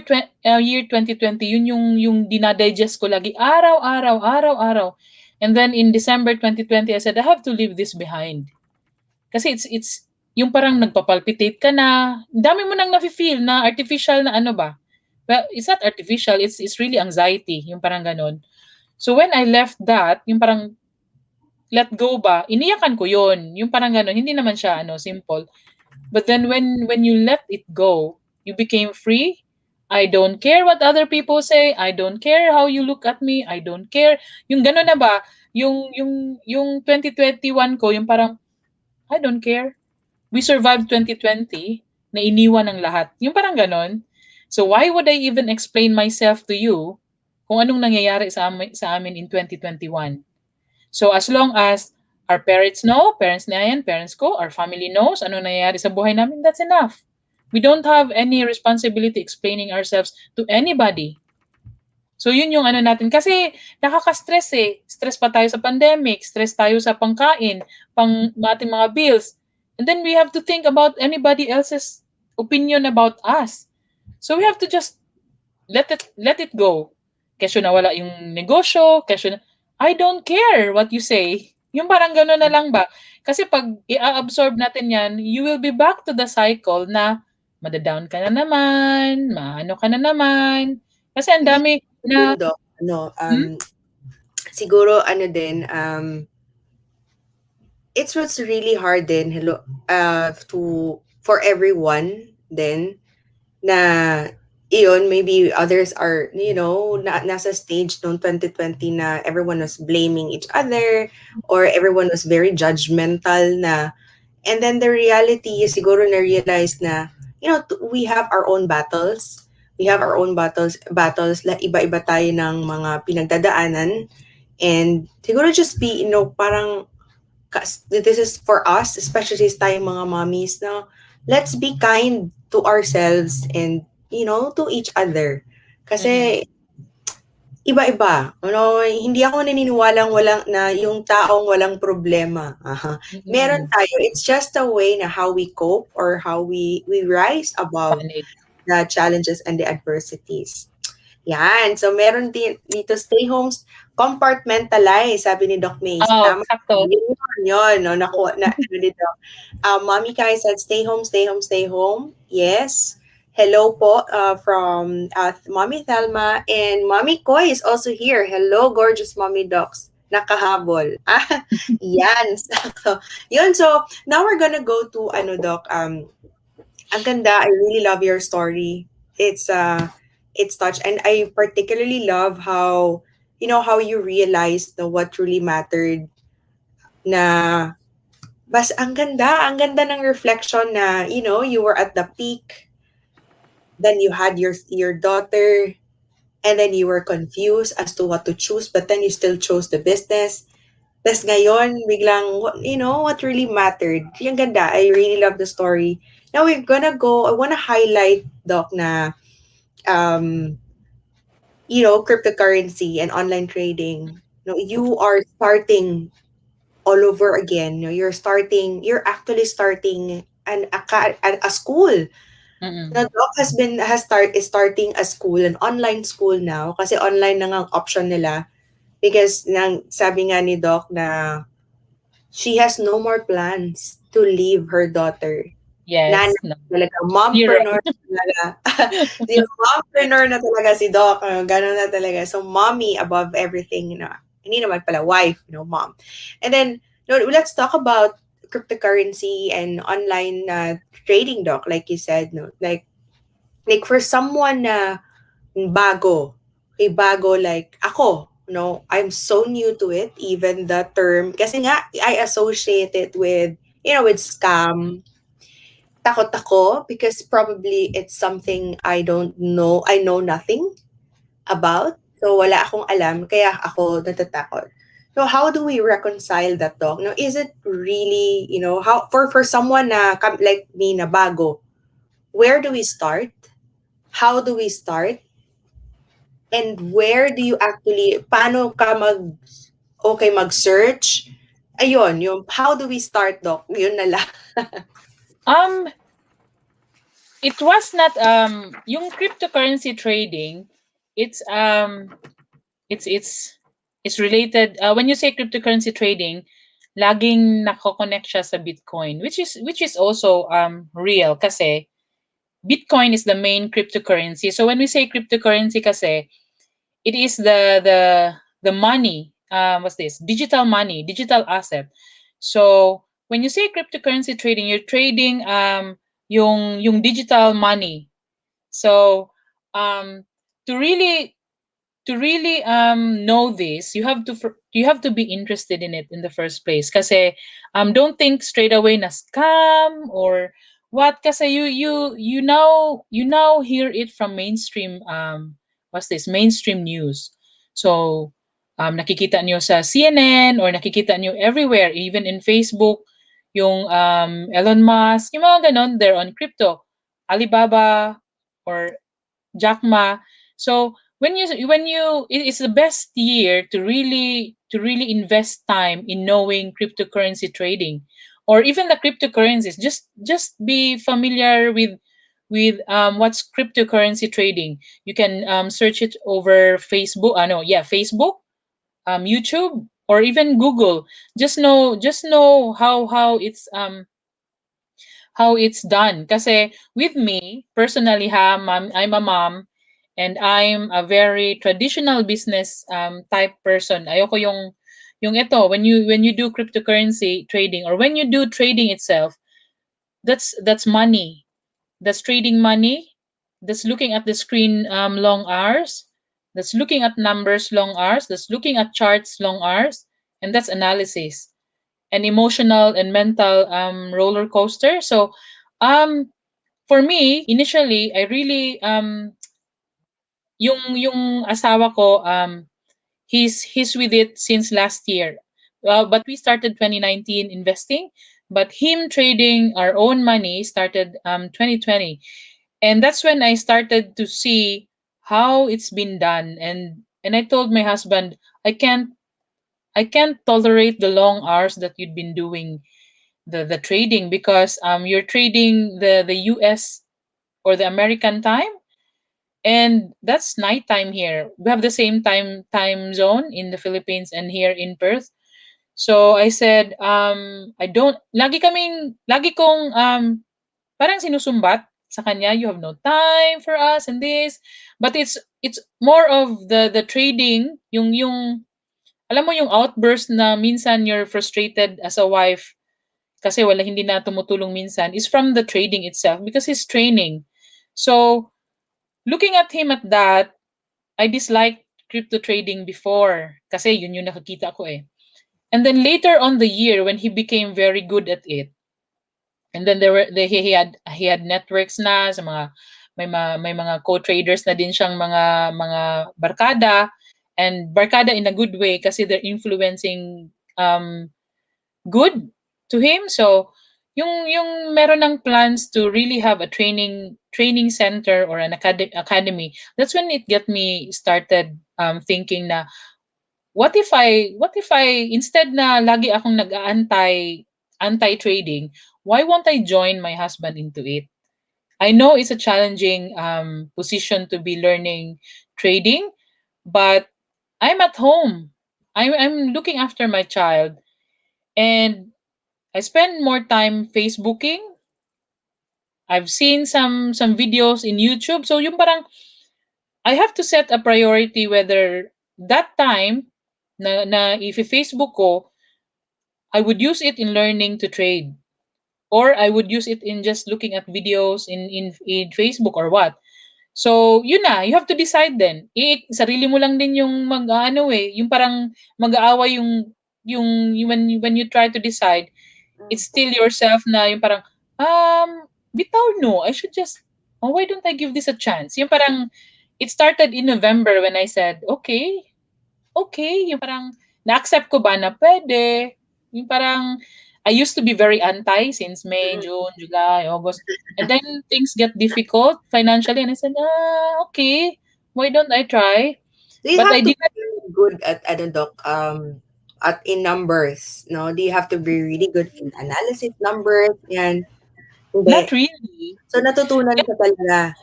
year 2020, yun yung dinadigest ko lagi, araw-araw, araw-araw. And then in December 2020, I said, I have to leave this behind. Kasi it's yung parang nagpapalpitate ka na, ang dami mo nang nafe-feel na artificial na ano ba. Well, it's not artificial, it's really anxiety, yung parang ganon. So when I left that, yung parang let go ba, iniyakan ko yun. Yung parang ganon, hindi naman siya simple. But then when you let it go, you became free. I don't care what other people say. I don't care how you look at me. I don't care. Yung gano'n na ba? Yung 2021 ko, yung parang, I don't care. We survived 2020 na iniwan ng lahat. Yung parang gano'n. So why would I even explain myself to you kung anong nangyayari sa amin in 2021? So as long as our parents na yan, parents ko, our family knows ano nangyayari sa buhay namin, that's enough. We don't have any responsibility explaining ourselves to anybody. So yun yung ano natin. Kasi nakaka-stress eh. Stress pa tayo sa pandemic, stress tayo sa pangkain, ating mga bills. And then we have to think about anybody else's opinion about us. So we have to just let it go. Kesyo nawala yung negosyo, kesyo na, I don't care what you say. Yung parang gano'n na lang ba. Kasi 'pag i-a-absorb natin 'yan, you will be back to the cycle na mada-down ka na naman, maano ka na naman. Kasi ang Hindi dami din na Doc, ano, hmm? siguro ano din, it's what's really hard din, hello, to for everyone din na iyon, maybe others are, nasa stage noong 2020 na everyone was blaming each other or everyone was very judgmental na. And then the reality is siguro na-realize na, we have our own battles. We have our own battles, iba-iba tayo ng mga pinagdadaanan. And siguro just be, parang this is for us, especially tayong mga mommies, na let's be kind to ourselves and, to each other. Mm, Kasi iba-iba. Hindi ako naniniwalang na yung taong walang problema. Aha. Meron mm. tayo. It's just a way na how we cope or how we rise above Panic. the challenges and the adversities. Yan. So, meron din dito, stay homes, compartmentalize, sabi ni Doc Mays. Oo, Tama. sakto. Yun. No, nakuha, ano dito. Mommy Kai said, stay home, stay home, stay home. Yes. Hello po from Mommy Thelma. And Mommy Koi is also here. Hello, gorgeous Mommy Docs. Nakahabol. Ah, yan. So, yun. So, now we're gonna go to, Doc, ang ganda. I really love your story. It's touch. And I particularly love how, how you realized what really mattered na ang ganda ng reflection na, you were at the peak, then you had your daughter, and then you were confused as to what to choose, but then you still chose the business. Tapos ngayon, biglang, what really mattered. Yung ganda. I really love the story. Now we're gonna go, I wanna highlight, Doc, na, um, cryptocurrency and online trading. No, you are starting all over again. No, you're actually starting a school. Mm. The Doc is starting a school, an online school now, kasi online na nga ang option nila because sabi nga ni Doc na she has no more plans to leave her daughter. Nanay Yes, no. talaga, Zero. mompreneur talaga. Si mompreneur na talaga si Doc, gano'n na talaga. So, mommy above everything, hindi naman pala wife, mom. And then, no, let's talk about cryptocurrency and online trading, Doc, like you said, no? Like for someone na bago like ako, I'm so new to it, even the term, kasi nga, I associate it with, with scam. Takot ako because probably it's something I know nothing about. So, wala akong alam, kaya ako natatakot. So, how do we reconcile that, Doc? No, is it really, how for someone na like me na bago, where do we start? How do we start? And where do you actually, paano ka mag-search? Ayun, yung how do we start, Doc? Yun na lang. Um, it was not yung cryptocurrency trading, it's it's it's related when you say cryptocurrency trading, laging nako-connect siya sa Bitcoin, which is also real kasi Bitcoin is the main cryptocurrency. So when we say cryptocurrency kasi, it is the money, what's this? Digital money, digital asset. So when you say cryptocurrency trading, you're trading yung digital money. So um to really know this, you have to be interested in it in the first place. Kasi don't think straight away na scam or what, kasi you now hear it from mainstream what's this, mainstream news. So nakikita niyo sa CNN or nakikita niyo everywhere, even in Facebook, yung Elon Musk, yung mga ganon, they're on crypto, Alibaba or Jack Ma. So it's the best year to really invest time in knowing cryptocurrency trading or even the cryptocurrencies. Just be familiar with what's cryptocurrency trading. You can search it over Facebook. No, yeah, Facebook YouTube or even Google. Just know how it's done. Kasi with me, personally ha, mom, I'm a mom and I'm a very traditional business type person. Ayoko yung ito when you do cryptocurrency trading or when you do trading itself, that's money. That's trading money. That's looking at the screen long hours. That's looking at numbers long hours. That's looking at charts long hours, and that's analysis and emotional and mental roller coaster. So, um, for me, initially, I really yung asawa ko he's with it since last year. But we started 2019 investing, but him trading our own money started 2020. And that's when I started to see how it's been done. And I told my husband, I can't tolerate the long hours that you've been doing the trading because you're trading the US or the American time, and that's nighttime here. We have the same time zone in the Philippines and here in Perth. So I said, I don't lagi kong parang sinusumbat sa kanya, you have no time for us and this. But it's more of the trading, yung alam mo yung outburst na minsan you're frustrated as a wife kasi hindi na tumutulong minsan is from the trading itself because he's training. So looking at him at that, I disliked crypto trading before kasi yun yung nakakita ko eh. And then later on the year when he became very good at it, and then he had networks na sa mga may mga co-traders na din siyang mga barkada, and barkada in a good way kasi they're influencing good to him. So yung meron ng plans to really have a training center or an academy, that's when it got me started thinking na what if I instead na lagi akong anti trading, why won't I join my husband into it? I know it's a challenging position to be learning trading, but I'm at home. I'm looking after my child, and I spend more time Facebooking. I've seen some videos in YouTube. So yung parang I have to set a priority whether that time na if Facebook ko, I would use it in learning to trade, or I would use it in just looking at videos in Facebook or what. So, yun na, you have to decide then. Sarili mo lang din yung mag-ano yung parang mag-aaway yung when you try to decide, it's still yourself na yung parang, bitaw no, I should just, oh, why don't I give this a chance? Yung parang, it started in November when I said, okay, okay, yung parang, na-accept ko ba na pwede? Yung parang, I used to be very anti since May, Mm. June, July, August. And then things get difficult financially and I said, okay, why don't I try? So you But I have to be didn't, really good at ano doc, at in numbers, no? Do you have to be really good in analysis numbers and not hindi. really. So natutunan ko talaga.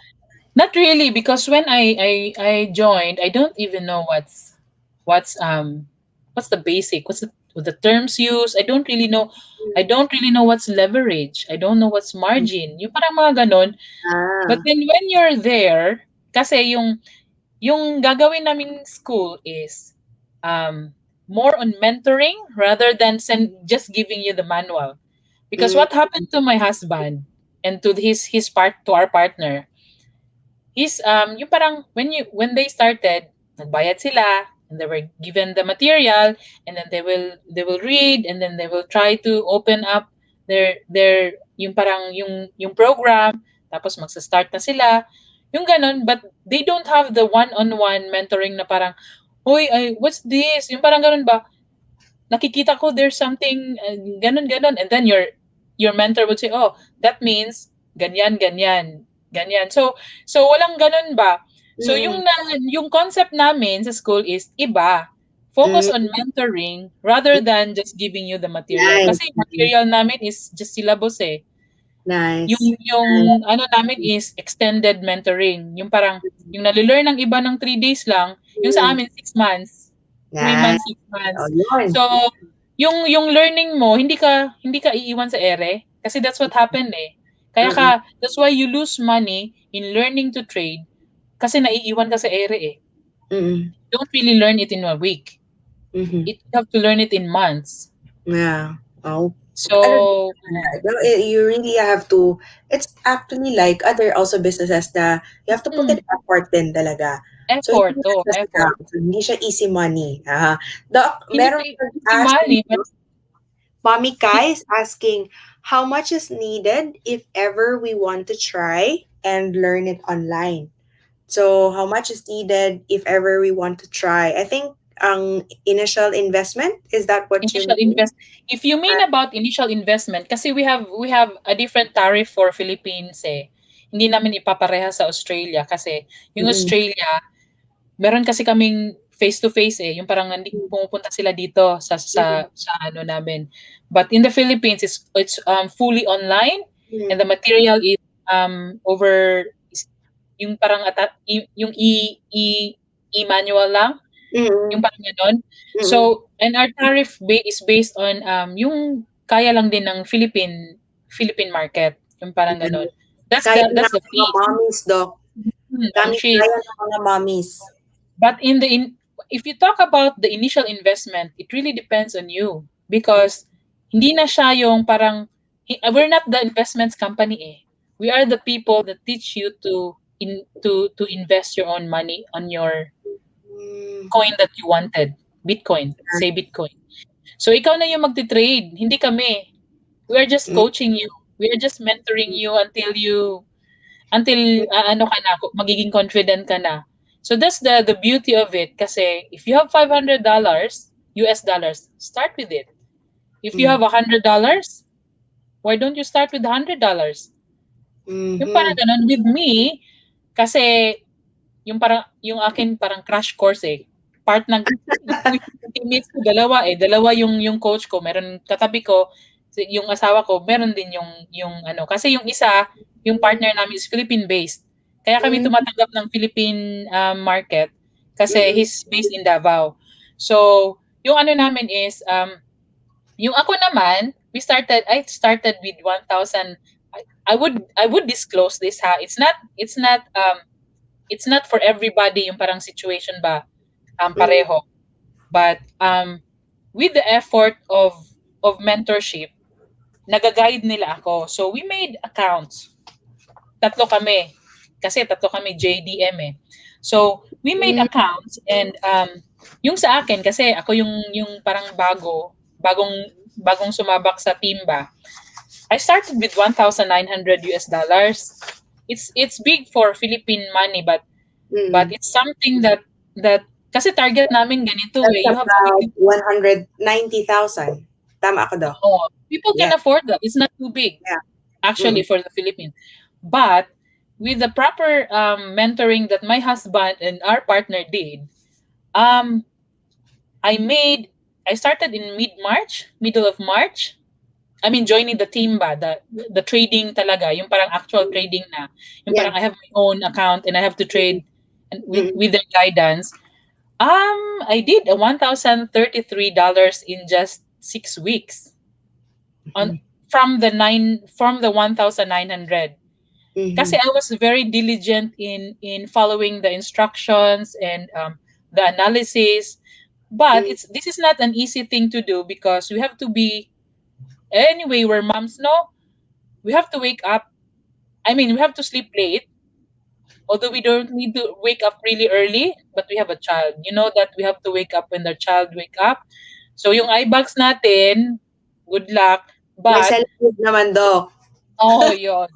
Not really, because when I joined, I don't even know what's the basic, what's the terms used. I don't really know what's leverage. I don't know what's margin. Yung parang mga ganon. But Ah. then when you're there, kasi yung gagawin naming school is more on mentoring rather than just giving you the manual. Because Mm, what happened to my husband and to our partner, is yung parang when they started, nagbayad sila and they were given the material, and then they will read, and then they will try to open up their yung parang yung program, tapos magsa-start na sila yung ganon, but they don't have the one-on-one mentoring na parang, hoy, what's this, yung parang ganon ba, nakikita ko there's something ganun ganun, and then your mentor would say, oh, that means ganyan ganyan ganyan. So walang ganun ba. So mm, yung concept namin sa school is iba, focus mm, on mentoring rather than just giving you the material, nice, kasi yung nice, material namin is just syllabus eh. yung nice, yung nice. ano namin is extended mentoring, yung parang yung nalilearn ng iba ng 3 days lang, yung sa Mm, amin 6 months. three Nice. months, 6 months. Oh, yun. So, yung learning mo, hindi ka iiwan sa ere, kasi that's what happened, eh. Mm-mm. That's why you lose money in learning to trade kasi naiiwan ka sa ere, eh. Mm-mm. Don't really learn it in a week. Mm-hmm. You have to learn it in months. Yeah. Oh. Ano, So, no, you really have to, it's actually like other also businesses na you have to put in mm, effort din talaga. So, hindi effort, siya oh, just effort. so, hindi siya easy money. Doc, Hindi meron siya easy asking, money, but Mommy it Kai is asking, how much is needed if ever we want to try and learn it online? So, how much is needed if ever we want to try? I think initial investment, is that what you initial mean? if you mean about initial investment, kasi we have a different tariff for Philippines, eh. Hindi namin ipapareha sa Australia kasi yung Mm-mm. Australia, meron kasi kaming face to face, eh, yung parang pumupunta sila dito Mm-mm. sa ano namin. But in the Philippines, it's fully online, and the Mm-mm. material is over is yung parang yung e-manual lang, yung Mm-mm. parang gano'n. Mm-mm. So, and our tariff is based on, yung kaya lang din ng Philippine market, yung parang Mm-mm. gano'n. That's Kaya the that's ng the mga fee. mommies, Doc. Ang Kami cheese. kaya ng mga mommies. But if you talk about the initial investment, it really depends on you, because hindi na siya yung parang we're not the investments company, eh. We are the people that teach you to invest your own money on your Mm. coin that you wanted. Bitcoin, say Bitcoin. So ikaw na yung magte-trade, hindi kami. We are just Mm. coaching you. We are just mentoring you until ano ka na, magiging confident ka na. So that's the beauty of it, kasi if you have $500 US dollars, start with it. If you Mm. have $100, why don't you start with $100? Yung parang Mhm. ganun with me, kasi yung akin parang crash course, eh. Part ng yung teammates ko dalawa, eh, dalawa yung coach ko, meron katabi ko, yung asawa ko, meron din yung ano, kasi yung isa, yung partner namin is Philippine-based. Kaya kami Mm. tumatanggap ng Philippine market kasi Mm. he's based in Davao. So, yung ano namin is yung ako naman, I started with 1,000. I would disclose this, ha. It's not for everybody yung parang situation ba Mm. pareho, but with the effort of mentorship, nagaguide nila ako, so we made accounts. Tatlo kami JDM, eh. So we made Mm. accounts, and yung sa akin, kasi ako yung parang bagong bagong sumabak sa team ba, I started with 1,900 US dollars. It's big for Philippine money, but Mm. it's something that kasi target namin ganito, That's eh. You have to about be 190,000. Tama ako, Doc? Oo, people can Yeah. afford that. It's not too big Yeah. actually Mm. for the Philippines. But with the proper mentoring that my husband and our partner did, um, I made I started in middle of March. I mean, joining the team ba, the trading talaga, yung parang actual trading na, yung Yeah. parang I have my own account and I have to Mm. trade and Mm. with their guidance. I did a $1,033 in just 6 weeks on Mhm. from the 1,900. Kasi Mhm. I was very diligent in following the instructions and the analysis. But Mm. this is not an easy thing to do, because we have to be, anyway, we're moms, no? We have to wake up. I mean, we have to sleep late, although we don't need to wake up really early, but we have a child. You know that we have to wake up when the child wake up. So yung eye bags natin, good luck. May But cellphone naman, Doc. oh, yun.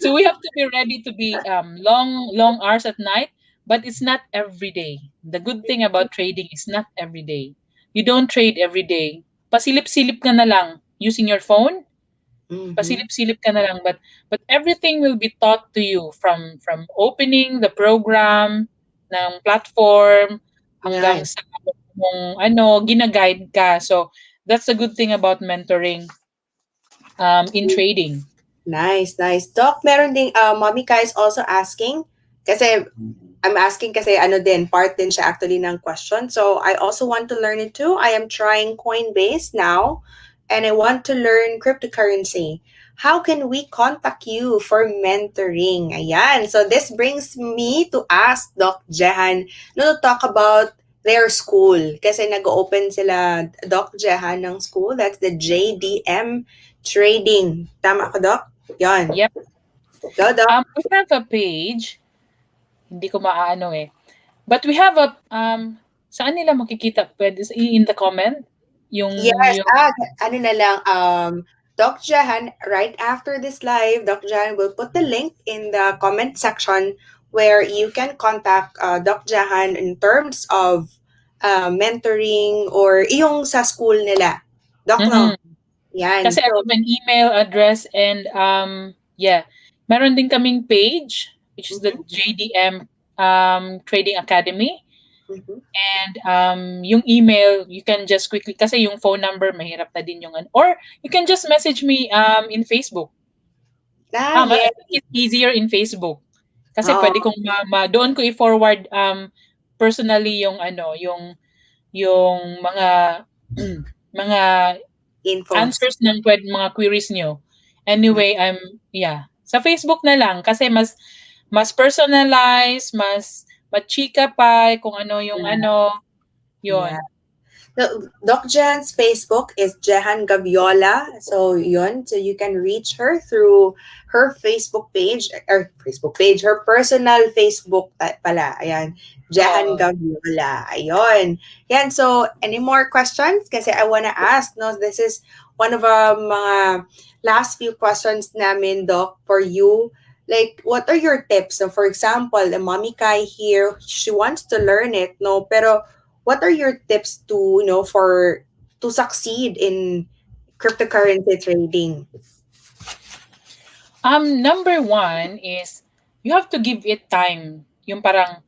So we have to be ready to be long hours at night, but it's not every day. The good thing about trading is not every day. You don't trade every day. Pasilip-silip ka na lang using your phone. Mhm. Pasilip-silip ka na lang, but everything will be taught to you from opening the program ng platform hanggang Nice. sa mong ano, gina-guide ka. So that's the good thing about mentoring in trading. Nice, nice. Doc, meron ding, Mommy Kai is also asking, kasi I'm asking kasi ano din, part din siya actually ng question. So I also want to learn it too. I am trying Coinbase now and I want to learn cryptocurrency. How can we contact you for mentoring? Ayan. So this brings me to ask Doc Jehan no, to talk about their school. Kasi nag-open sila, Doc Jehan, ng school. That's the JDM Trading. Tama ko, Doc? Yon. Yep. Go, Doc. We have a page, hindi ko maaano eh. But we have a saan nila makikita? Pwede in the comment Yes, yung ano na lang, Doc Jahan, right after this live, Doc Jahan will put the link in the comment section where you can contact Doc Jahan in terms of mentoring or yung sa school nila. Doc, no? Mhm. Yan. Kasi I So, have an email address and yeah, meron din kaming page which is the mhm, JDM Trading Academy. mhm. And yung email, you can just quickly, kasi yung phone number, mahirap na din yung, or you can just message me in Facebook. Ah, I yes. think it's easier in Facebook. Kasi Oo, pwede kong doon ko i-forward personally yung yung mga mga infos. answers ng mga queries nyo. Anyway, yeah, sa Facebook na lang kasi mas personalized, mas machika pa kung ano yung Yeah. yon. Doc Jan's Facebook is Jehan Gaviola. So yun, so you can reach her through her Facebook page, or Facebook page, her personal Facebook pala. Ayan, Jehan Oo. Gaviola. Ayun. Yan, so any more questions? Kasi I wanna ask, no, this is one of mga last few questions namin, Doc, for you. Like, what are your tips? So, for example, the mommy Kai here, she wants to learn it, no, pero what are your tips to for to succeed in cryptocurrency trading? Number one is you have to give it time. Yung parang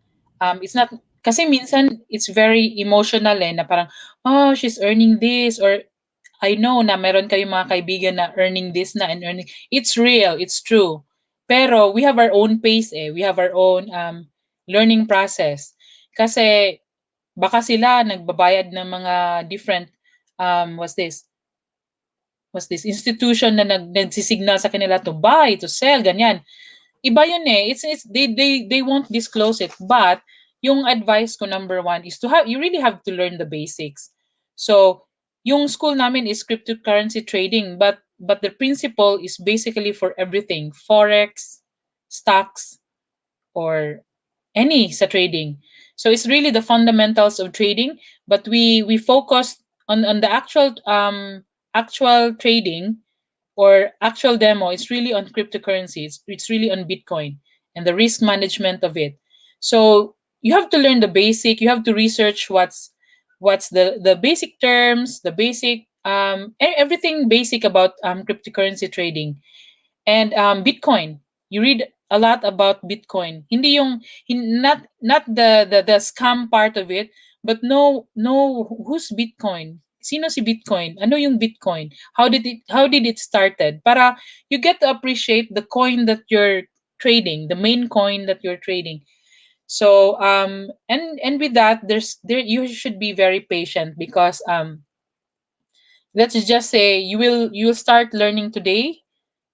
it's not kasi minsan it's very emotional na parang oh she's earning this or I know na meron kayong mga kaibigan na earning this na and earning. It's real, it's true. Pero we have our own pace eh. We have our own learning process. Kasi baka sila nagbabayad ng mga different what's this institution na nagsisignal sa kanila to buy, to sell, ganyan. Iba yun eh. It's they won't disclose it. But yung advice ko number one is to have you really have to learn the basics. So yung school namin is cryptocurrency trading, but the principle is basically for everything, forex, stocks, or any sa trading. So it's really the fundamentals of trading, but we focus on the actual trading or actual demo. It's really on cryptocurrency. It's really on Bitcoin and the risk management of it. So you have to learn the basic. You have to research what's the basic terms, the basic everything basic about cryptocurrency trading. And Bitcoin, you read a lot about Bitcoin. Hindi yung not the scam part of it, but no who's Bitcoin? Sino si Bitcoin? Ano yung Bitcoin? How did it started? Para you get to appreciate the coin that you're trading, the main coin that you're trading. So and with that there you should be very patient because let's just say you will start learning today.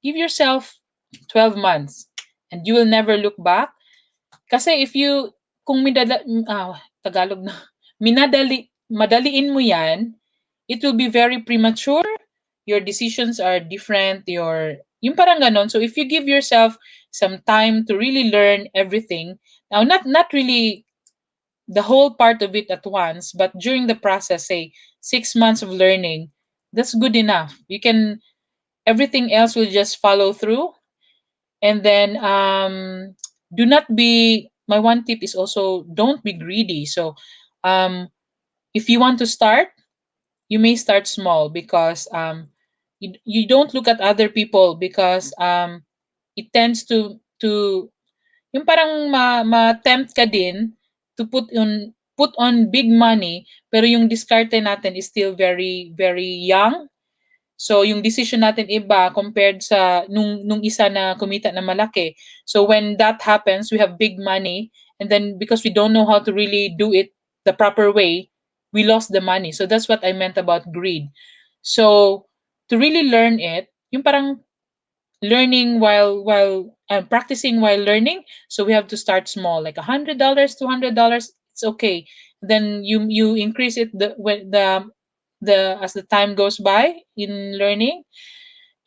Give yourself 12 months and you will never look back. Kasi if you, kung Tagalog na, madaliin mo yan, it will be very premature. Your decisions are different. Yung parang ganon. So if you give yourself some time to really learn everything, now not really the whole part of it at once, but during the process, say 6 months of learning, that's good enough. Everything else will just follow through. And then do not be my one tip is also don't be greedy. So um if you want to start, you may start small because you don't look at other people because it tends to yung parang ma-tempt ka din to put on big money pero yung diskarte natin is still very very young. So yung decision natin iba compared sa nung isa na kumita na malaki. So when that happens, we have big money and then because we don't know how to really do it the proper way, we lost the money. So that's what I meant about greed. So to really learn it, yung parang learning while practicing while learning. So we have to start small, like $100, $200. It's okay. Then you increase it the as the time goes by in learning.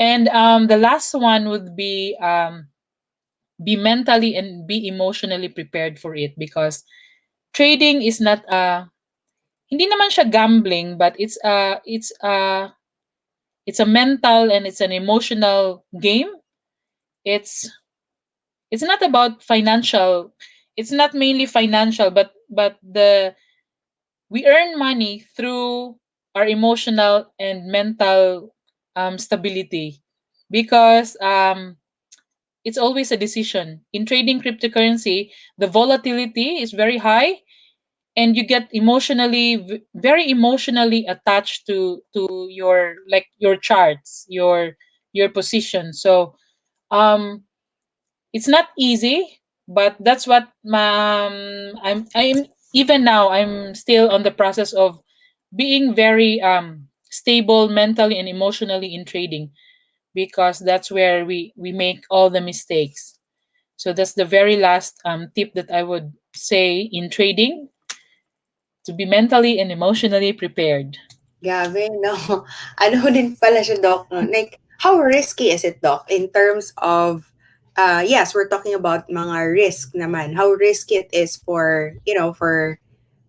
And the last one would be mentally and be emotionally prepared for it, because trading is not hindi naman siya gambling, but it's a mental and it's an emotional game. It's it's not about financial. It's not mainly financial, but the we earn money through our emotional and mental stability, because it's always a decision in trading cryptocurrency. The volatility is very high, and you get very emotionally attached to your, like, your charts, your position. So um it's not easy, but that's what I'm even now I'm still on the process of being very stable mentally and emotionally in trading, because that's where we make all the mistakes. So that's the very last tip that I would say in trading, to be mentally and emotionally prepared. Grabe 'no. Ano din pala siya, Doc, 'no? Like, how risky is it, Doc, in terms of, yes, we're talking about mga risk naman. How risky it is for,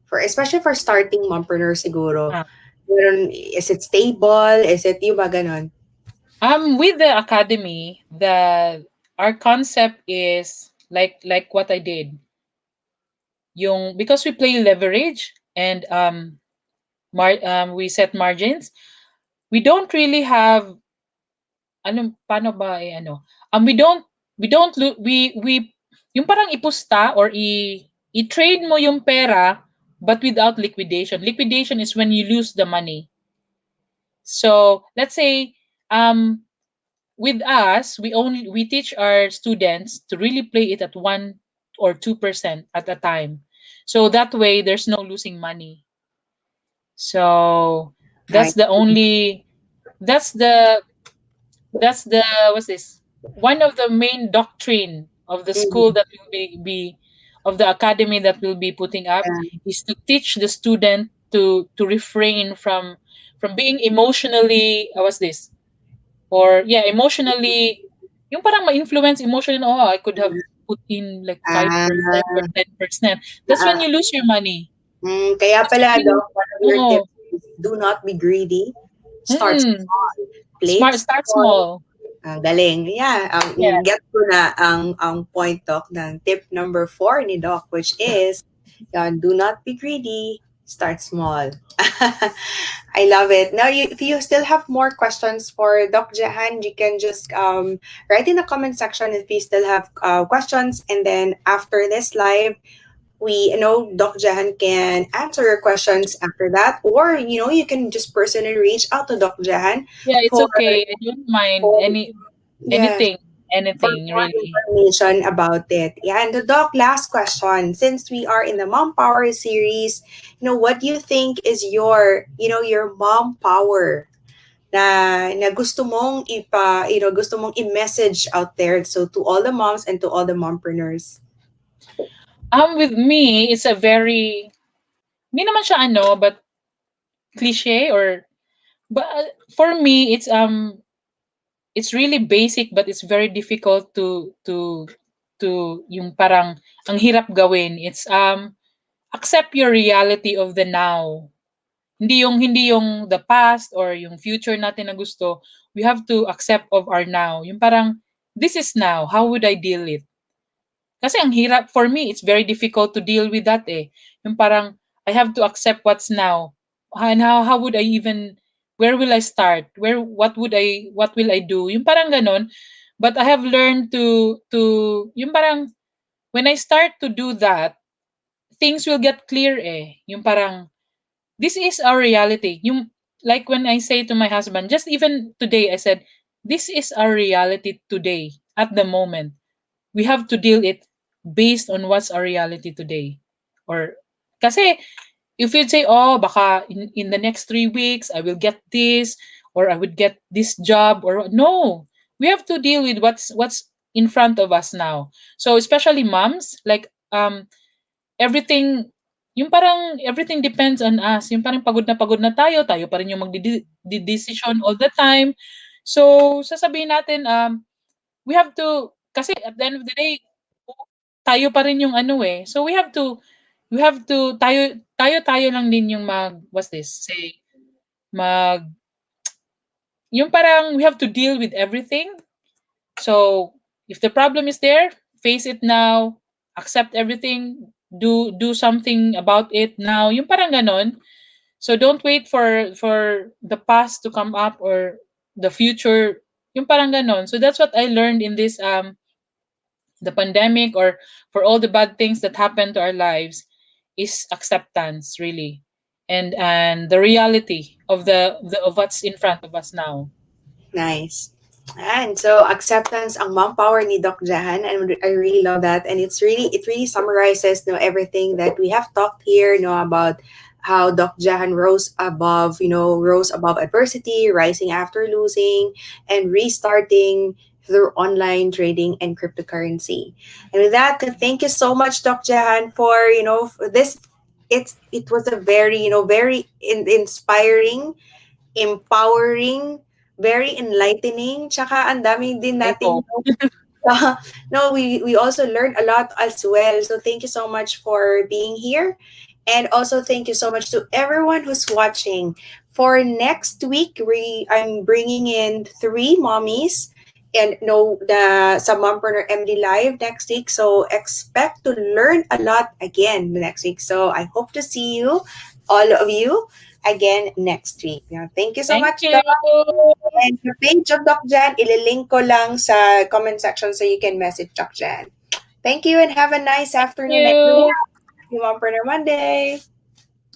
for especially for starting mompreneur siguro. Ah, Is it stable? Is it yung ba gano'n? with the academy, the our concept is like what I did. Yung because we play leverage and we set margins. We don't really have ano paano ba we yung parang ipusta or i-trade mo yung pera, but without liquidation. Liquidation is when you lose the money. So let's say with us, we teach our students to really play it at 1 or 2% at a time. So that way there's no losing money. So Ay, that's the only that's the what's this one of the main doctrine of the school mm, that will be of the academy that we'll be putting up, yeah. is to teach the student to refrain from being emotionally what's this or yeah, emotionally, yung parang ma-influence emotion. Oh, I could have put in like Ah, 5% or 10%. That's when ah, you lose your money. kaya That's pala, when you Doc, one of your oh, tips is do not be greedy. Start mm, small. Play it smart, start small. small. Galing. Yeah, Yeah. get ko na ang point, Doc, ng tip number 4 ni Doc, which is, do not be greedy, start small. I love it. Now, if you still have more questions for Doc Jahan, you can just write in the comment section if you still have questions. And then after this live, we know Doc Jahan can answer your questions after that. Or, you can just personally reach out to Doc Jahan Yeah, it's for, okay. I don't mind for yeah, for anything more really. information about it. Yeah, and the Doc, last question. Since we are in the Mom Power series, what do you think is your mom power na gusto mong gusto mong i-message out there, so to all the moms and to all the mompreneurs. With me, it's a very hindi naman siya but cliche or but for me it's really basic, but it's very difficult to yung parang ang hirap gawin. It's accept your reality of the now. Hindi yung the past or yung future natin na gusto. We have to accept of our now. Yung parang this is now. How would I deal it? Kasi ang hirap for me, it's very difficult to deal with that eh. Yung parang I have to accept what's now. And how would I even where will I start? What will I do? Yung parang ganon. But I have learned to yung parang when I start to do that, things will get clear eh. Yung parang this is our reality. Yung like when I say to my husband, just even today I said, this is our reality today at the moment. We have to deal it based on what's our reality today. Or kasi if you'd say, oh, baka in the next 3 weeks, I will get this, or I would get this job, or no, we have to deal with what's in front of us now. So especially moms, like everything, yung parang everything depends on us. Yung parang pagod na tayo, tayo pa rin yung decision all the time. So sasabihin natin, we have to, kasi at the end of the day, tayo pa rin yung ano eh. So we have to tayo lang din yung what's this? Say mag yung parang we have to deal with everything. So if the problem is there, face it now, accept everything, do something about it now. Yung parang ganon. So don't wait for the past to come up or the future. Yung parang ganon. So that's what I learned in this the pandemic, or for all the bad things that happen to our lives, is acceptance, really, and the reality of of what's in front of us now. Nice. And so acceptance ang mom power ni Doc Jahan, and I really love that. And it really summarizes everything that we have talked here, about how Doc Jahan rose above adversity, rising after losing, and restarting through online trading and cryptocurrency. And with that, thank you so much, Doc Jahan, for for this. It was a very very inspiring, empowering, very enlightening, tsaka ang dami din I nating hope. no, we also learned a lot as well. So thank you so much for being here. And also thank you so much to everyone who's watching. For next week, I'm bringing in three mommies and no the sa Mompreneur MD Live next week. So expect to learn a lot again next week. So I hope to see you, all of you, again next week. Yeah, thank you so Thank much, you. Doc. And the page of Doc Jan, ililink ko lang sa comment section so you can message Doc Jan. Thank you and have a nice Thank afternoon, everyone. you. Happy Mompreneur Monday.